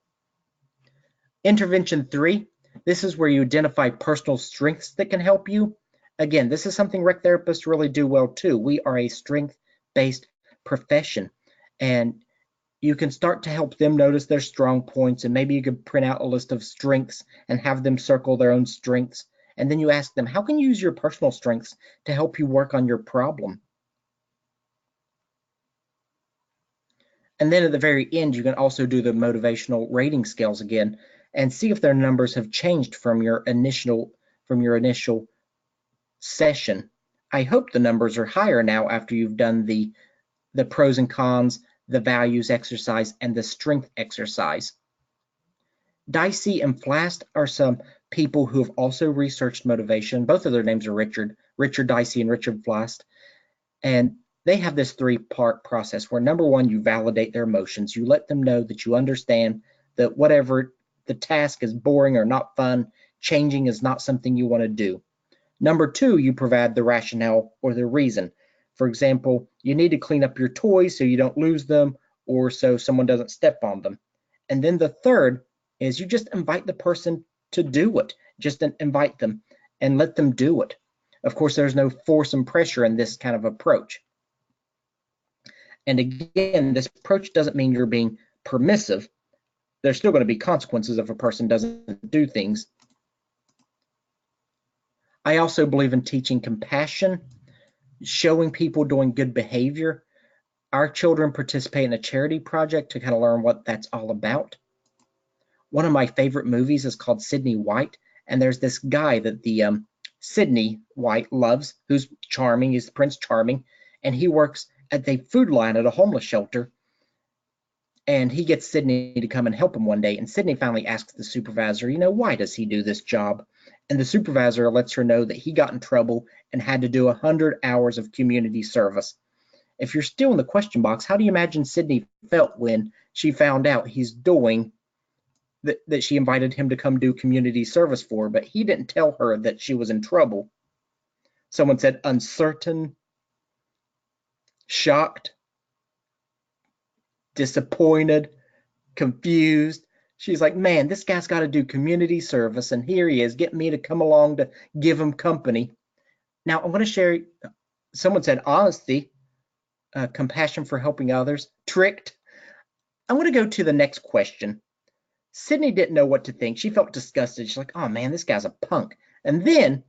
Intervention 3, this is where you identify personal strengths that can help you. Again, this is something rec therapists really do well too. We are a strength-based profession, and you can start to help them notice their strong points, and maybe you could print out a list of strengths and have them circle their own strengths. And then you ask them, how can you use your personal strengths to help you work on your problem? And then at the very end, you can also do the motivational rating scales again and see if their numbers have changed from your initial session. I hope the numbers are higher now after you've done the pros and cons, the values exercise, and the strength exercise. Dicey and Flast are some people who have also researched motivation. Both of their names are Richard Dicey and Richard Flast. And they have this 3-part process where, number 1, you validate their emotions. You let them know that you understand that whatever the task is boring or not fun, changing is not something you want to do. Number 2, you provide the rationale or the reason. For example, you need to clean up your toys so you don't lose them or so someone doesn't step on them. And then the third is you just invite the person to do it. Just invite them and let them do it. Of course, there's no force and pressure in this kind of approach. And again, this approach doesn't mean you're being permissive. There's still going to be consequences if a person doesn't do things. I also believe in teaching compassion, showing people doing good behavior. Our children participate in a charity project to kind of learn what that's all about. One of my favorite movies is called Sydney White, and there's this guy that the Sydney White loves, who's charming, he's Prince Charming, and he works at the food line at a homeless shelter. And he gets Sydney to come and help him one day, and Sydney finally asks the supervisor, why does he do this job? And the supervisor lets her know that he got in trouble and had to do 100 hours of community service. If you're still in the question box, how do you imagine Sydney felt when she found out he's doing that she invited him to come do community service for, but he didn't tell her that she was in trouble? Someone said uncertain, shocked, disappointed, confused. She's like, man, this guy's got to do community service, and here he is getting me to come along to give him company. Now, I'm going to share, someone said honesty, compassion for helping others, tricked. I'm going to go to the next question. Sydney didn't know what to think. She felt disgusted. She's like, oh man, this guy's a punk. And then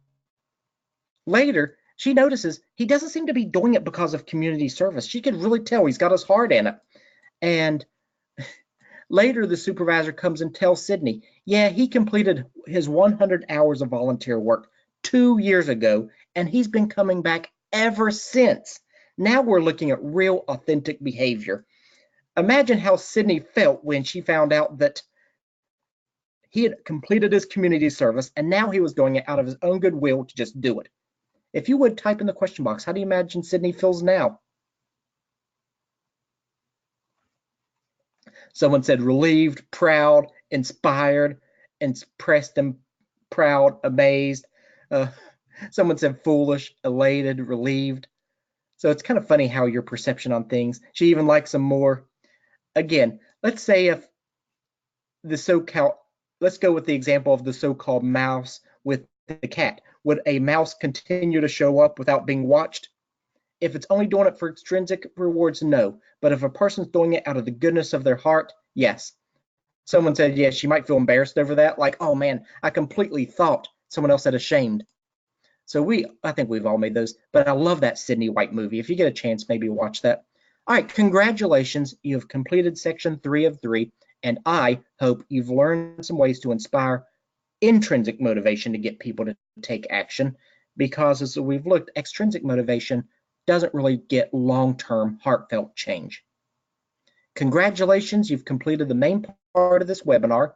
later, she notices he doesn't seem to be doing it because of community service. She could really tell he's got his heart in it. And Later, the supervisor comes and tells Sydney, yeah, he completed his 100 hours of volunteer work 2 years ago, and he's been coming back ever since. Now we're looking at real authentic behavior. Imagine how Sydney felt when she found out that he had completed his community service and now he was doing it out of his own goodwill to just do it. If you would type in the question box, how do you imagine Sydney feels now? Someone said relieved, proud, inspired, impressed and proud, amazed. Uh, Someone said foolish, elated, relieved. So it's kind of funny how your perception on things. She even likes them more. Again, let's say if the so-called, let's go with the example of the so-called mouse with the cat. Would a mouse continue to show up without being watched? If it's only doing it for extrinsic rewards, no. But if a person's doing it out of the goodness of their heart, yes. Someone said, yes, she might feel embarrassed over that. Like, oh man, I completely thought someone else said ashamed. So I think we've all made those. But I love that Sydney White movie. If you get a chance, maybe watch that. All right, congratulations. You have completed section 3 of 3. And I hope you've learned some ways to inspire intrinsic motivation to get people to take action. Because as we've looked, extrinsic motivation doesn't really get long-term heartfelt change. Congratulations, you've completed the main part of this webinar.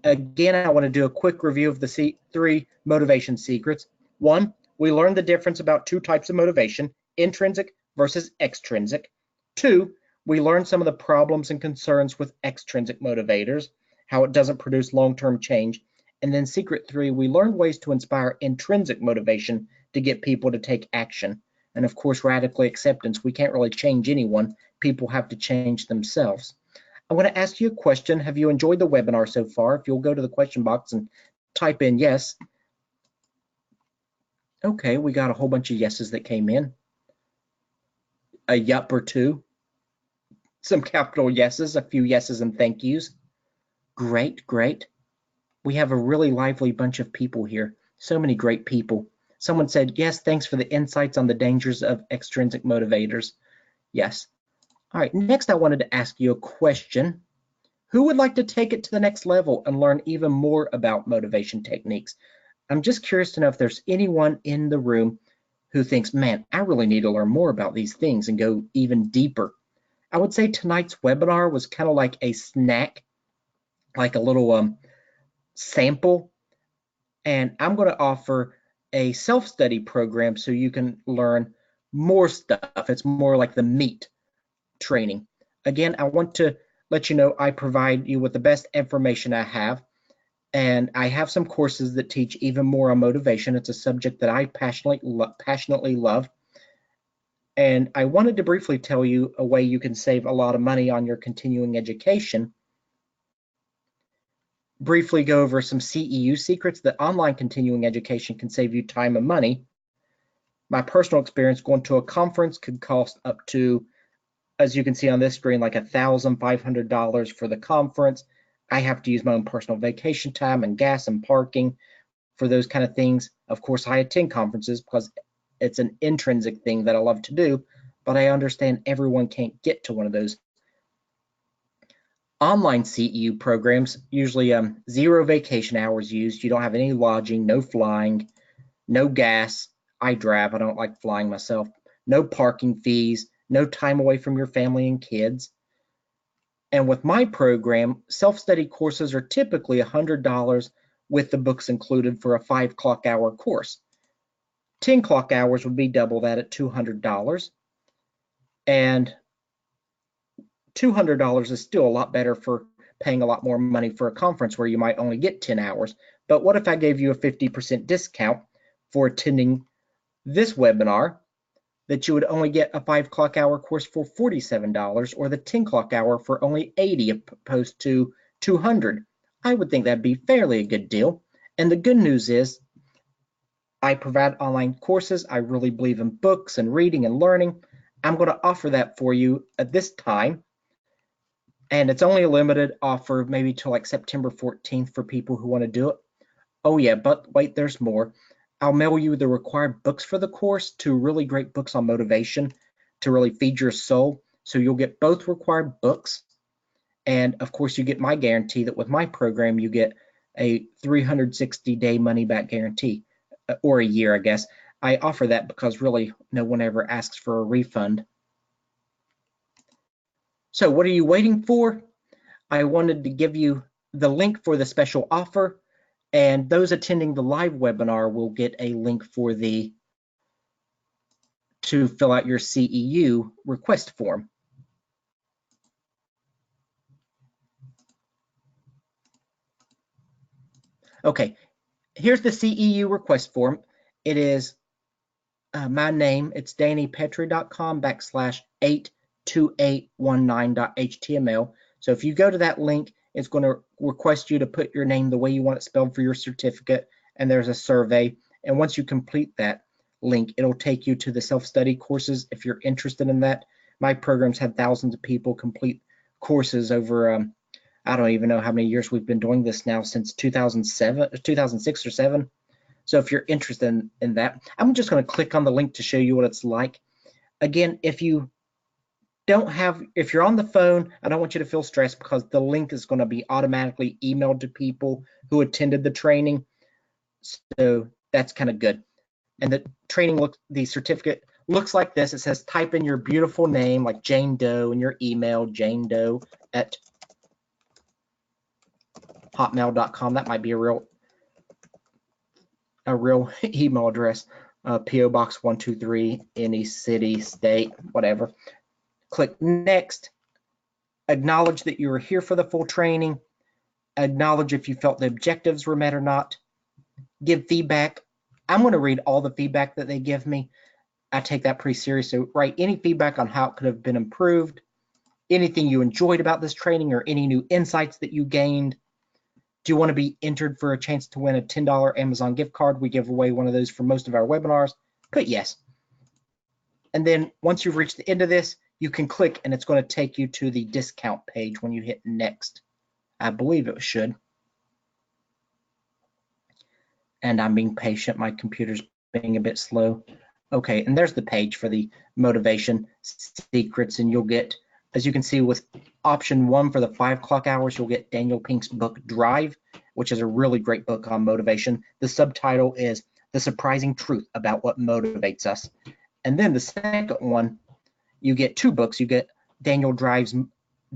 Again, I want to do a quick review of the 3 motivation secrets. 1, we learned the difference about 2 types of motivation, intrinsic versus extrinsic. 2, we learned some of the problems and concerns with extrinsic motivators, how it doesn't produce long-term change. And then secret 3, we learned ways to inspire intrinsic motivation to get people to take action. And of course, radical acceptance. We can't really change anyone. People have to change themselves. I want to ask you a question. Have you enjoyed the webinar so far? If you'll go to the question box and type in yes. Okay, we got a whole bunch of yeses that came in. A yup or 2. Some capital yeses, a few yeses and thank yous. Great, great. We have a really lively bunch of people here. So many great people. Someone said, yes, thanks for the insights on the dangers of extrinsic motivators. Yes. All right, next I wanted to ask you a question. Who would like to take it to the next level and learn even more about motivation techniques? I'm just curious to know if there's anyone in the room who thinks, man, I really need to learn more about these things and go even deeper. I would say tonight's webinar was kind of like a snack, like a little sample. And I'm going to offer a self-study program so you can learn more stuff. It's more like the meat training. Again, I want to let you know I provide you with the best information I have. And I have some courses that teach even more on motivation. It's a subject that I passionately love. And I wanted to briefly tell you a way you can save a lot of money on your continuing education. Briefly go over some CEU secrets that online continuing education can save you time and money. My personal experience, going to a conference could cost up to, as you can see on this screen, like $1,500 for the conference. I have to use my own personal vacation time and gas and parking for those kind of things. Of course, I attend conferences because it's an intrinsic thing that I love to do, but I understand everyone can't get to one of those. Online CEU programs, usually 0 vacation hours used. You don't have any lodging, no flying, no gas. I drive, I don't like flying myself. No parking fees, no time away from your family and kids. And with my program, self-study courses are typically $100 with the books included for a 5 clock hour course. 10 clock hours would be double that at $200. And $200 is still a lot better for paying a lot more money for a conference where you might only get 10 hours. But what if I gave you a 50% discount for attending this webinar, that you would only get a 5 clock hour course for $47 or the 10 clock hour for only $80 opposed to $200? I would think that'd be fairly a good deal. And the good news is I provide online courses. I really believe in books and reading and learning. I'm going to offer that for you at this time. And it's only a limited offer, maybe till like September 14th for people who want to do it. Oh yeah, but wait, there's more. I'll mail you the required books for the course, 2 really great books on motivation to really feed your soul. So you'll get both required books. And of course, you get my guarantee that with my program, you get a 360-day money back guarantee, or a year, I guess. I offer that because really no one ever asks for a refund. So what are you waiting for? I wanted to give you the link for the special offer, and those attending the live webinar will get a link for to fill out your CEU request form. Okay, here's the CEU request form. It is my name. It's dannypettry.com/82819.html. So if you go to that link, it's going to request you to put your name the way you want it spelled for your certificate, and there's a survey. And once you complete that link, it'll take you to the self-study courses if you're interested in that. My programs had thousands of people complete courses over I don't even know how many years we've been doing this now, since 2006 or 7. So if you're interested in that, I'm just going to click on the link to show you what it's like. Again, if you're on the phone, I don't want you to feel stressed because the link is going to be automatically emailed to people who attended the training. So that's kind of good. And the certificate looks like this. It says type in your beautiful name, like Jane Doe, and your email, janedoe@hotmail.com. That might be a real email address. PO Box 123, any city, state, whatever. Click next. Acknowledge that you were here for the full training. Acknowledge if you felt the objectives were met or not. Give feedback. I'm going to read all the feedback that they give me. I take that pretty serious. So write any feedback on how it could have been improved, anything you enjoyed about this training, or any new insights that you gained. Do you want to be entered for a chance to win a $10 Amazon gift card? We give away one of those for most of our webinars. Put yes. And then once you've reached the end of this, you can click and it's going to take you to the discount page when you hit next. I believe it should. And I'm being patient. My computer's being a bit slow. Okay, and there's the page for the motivation secrets, and you'll get, as you can see, with option 1 for the 5 o'clock hours, you'll get Daniel Pink's book Drive, which is a really great book on motivation. The subtitle is The Surprising Truth About What Motivates Us. And then the second one, you get 2 books. You get Daniel Drive's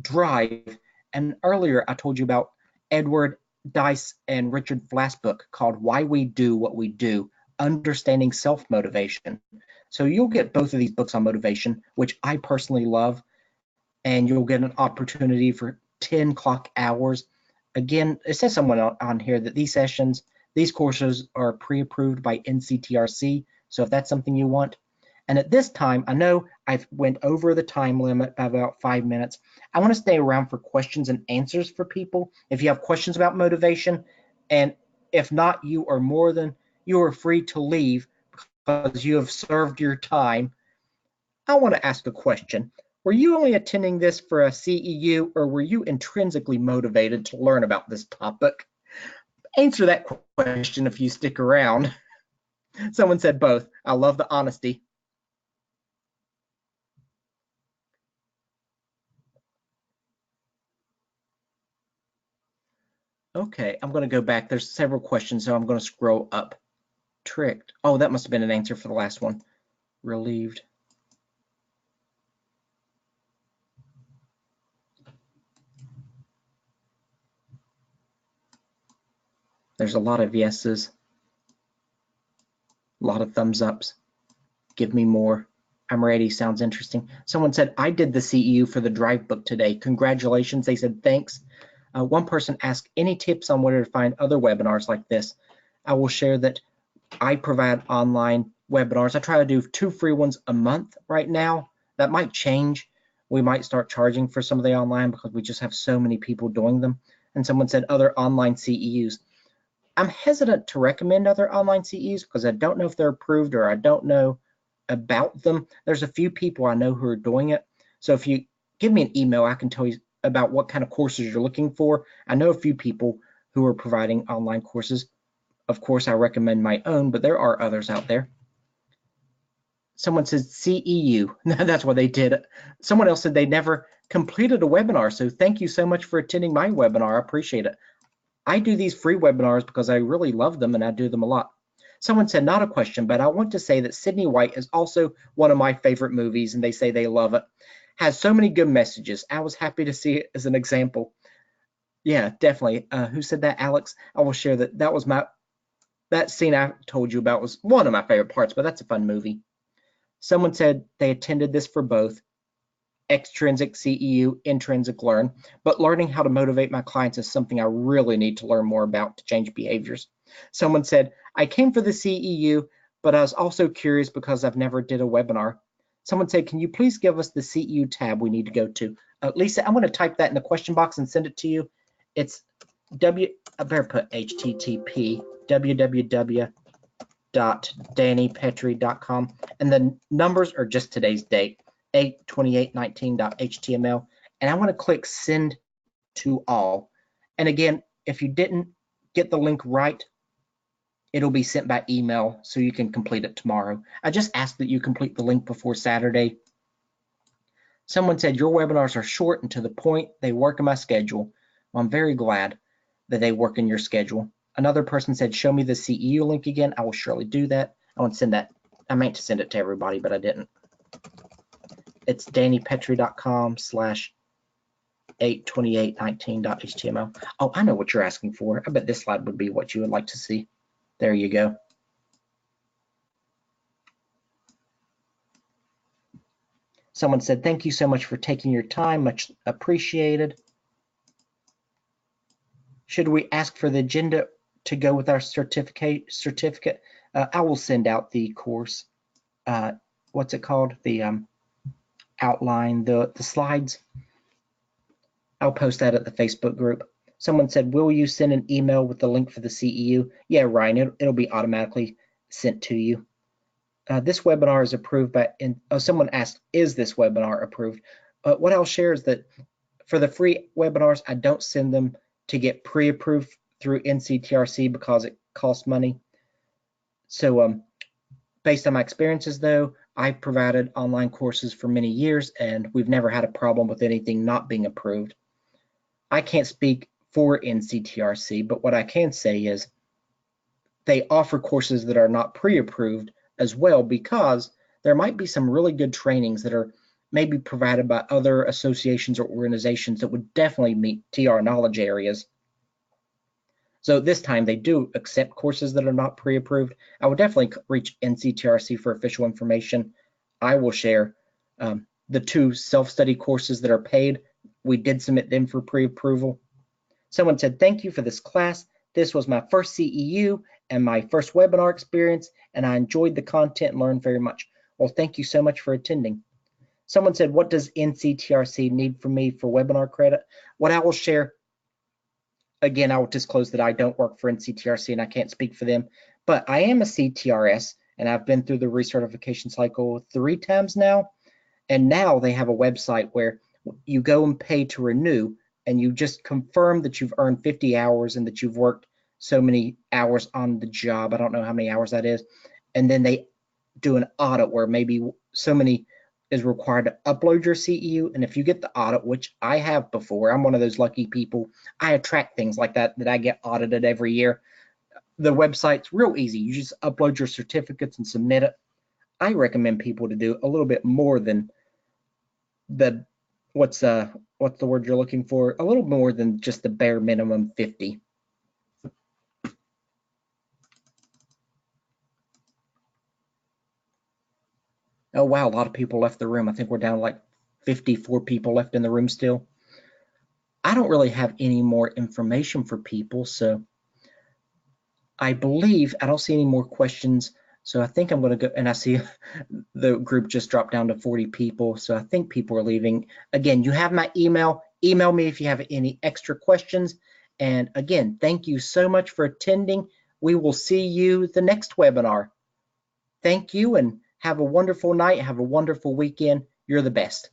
Drive, and earlier I told you about Edward Dice and Richard Flass book called Why We Do What We Do, Understanding Self-Motivation. So you'll get both of these books on motivation, which I personally love, and you'll get an opportunity for 10 clock hours. Again, it says somewhere on here that these courses are pre-approved by NCTRC, so if that's something you want. And at this time, I know I've went over the time limit by about 5 minutes. I want to stay around for questions and answers for people. If you have questions about motivation, and if not, you are free to leave because you have served your time. I want to ask a question. Were you only attending this for a CEU, or were you intrinsically motivated to learn about this topic? Answer that question if you stick around. Someone said both. I love the honesty. Okay, I'm going to go back. There's several questions, so I'm going to scroll up. Tricked. Oh, that must have been an answer for the last one. Relieved. There's a lot of yeses, a lot of thumbs ups. Give me more. I'm ready. Sounds interesting. Someone said, I did the CEU for the Drive book today. Congratulations. They said, thanks. One person asked, any tips on where to find other webinars like this? I will share that I provide online webinars. I try to do 2 free ones a month right now. That might change. We might start charging for some of the online because we just have so many people doing them. And someone said other online CEUs. I'm hesitant to recommend other online CEUs because I don't know if they're approved, or I don't know about them. There's a few people I know who are doing it. So if you give me an email, I can tell you about what kind of courses you're looking for. I know a few people who are providing online courses. Of course, I recommend my own, but there are others out there. Someone said CEU. That's what they did. Someone else said they never completed a webinar. So thank you so much for attending my webinar. I appreciate it. I do these free webinars because I really love them and I do them a lot. Someone said, not a question, but I want to say that Sydney White is also one of my favorite movies, and they say they love it. Has so many good messages. I was happy to see it as an example. Yeah, definitely. Who said that, Alex? I will share that. That scene I told you about was one of my favorite parts, but that's a fun movie. Someone said they attended this for both extrinsic CEU, intrinsic learn, but learning how to motivate my clients is something I really need to learn more about to change behaviors. Someone said, I came for the CEU, but I was also curious because I've never did a webinar. Someone said, can you please give us the CEU tab we need to go to? Lisa, I'm going to type that in the question box and send it to you. It's I better put HTTP, www.dannypettry.com, and the numbers are just today's date. 8/28/19.html, and I want to click send to all. And again, if you didn't get the link right, it'll be sent by email so you can complete it tomorrow. I just ask that you complete the link before Saturday. Someone said your webinars are short and to the point. They work in my schedule. Well, I'm very glad that they work in your schedule. Another person said, show me the CEU link again. I will surely do that. I want to send that. I meant to send it to everybody, but I didn't. It's dannypettry.com/8/28/19.html. Oh, I know what you're asking for. I bet this slide would be what you would like to see. There you go. Someone said, thank you so much for taking your time. Much appreciated. Should we ask for the agenda to go with our certificate? I will send out the course. What's it called? The outline, the slides. I'll post that at the Facebook group. Someone said, will you send an email with the link for the CEU? Yeah, Ryan, it'll be automatically sent to you. This webinar is approved by, someone asked, is this webinar approved? What I'll share is that for the free webinars, I don't send them to get pre-approved through NCTRC because it costs money. So based on my experiences though, I provided online courses for many years and we've never had a problem with anything not being approved. I can't speak for NCTRC, but what I can say is they offer courses that are not pre-approved as well, because there might be some really good trainings that are maybe provided by other associations or organizations that would definitely meet TR knowledge areas. So this time they do accept courses that are not pre-approved. I would definitely reach NCTRC for official information. I will share the 2 self-study courses that are paid. We did submit them for pre-approval. Someone said, thank you for this class. This was my first CEU and my first webinar experience, and I enjoyed the content and learned very much. Well, thank you so much for attending. Someone said, what does NCTRC need from me for webinar credit? What I will share, again, I will disclose that I don't work for NCTRC and I can't speak for them, but I am a CTRS and I've been through the recertification cycle 3 times now. And now they have a website where you go and pay to renew, and you just confirm that you've earned 50 hours and that you've worked so many hours on the job. I don't know how many hours that is. And then they do an audit where maybe so many is required to upload your CEU. And if you get the audit, which I have before, I'm one of those lucky people. I attract things like that I get audited every year. The website's real easy. You just upload your certificates and submit it. I recommend people to do a little bit more than the what's the word you're looking for? A little more than just the bare minimum 50. Oh wow, a lot of people left the room. I think we're down to like 54 people left in the room still. I don't really have any more information for people, so I believe I don't see any more questions. So I think I'm going to go, and I see the group just dropped down to 40 people. So I think people are leaving. Again, you have my email. Email me if you have any extra questions. And again, thank you so much for attending. We will see you the next webinar. Thank you and have a wonderful night. Have a wonderful weekend. You're the best.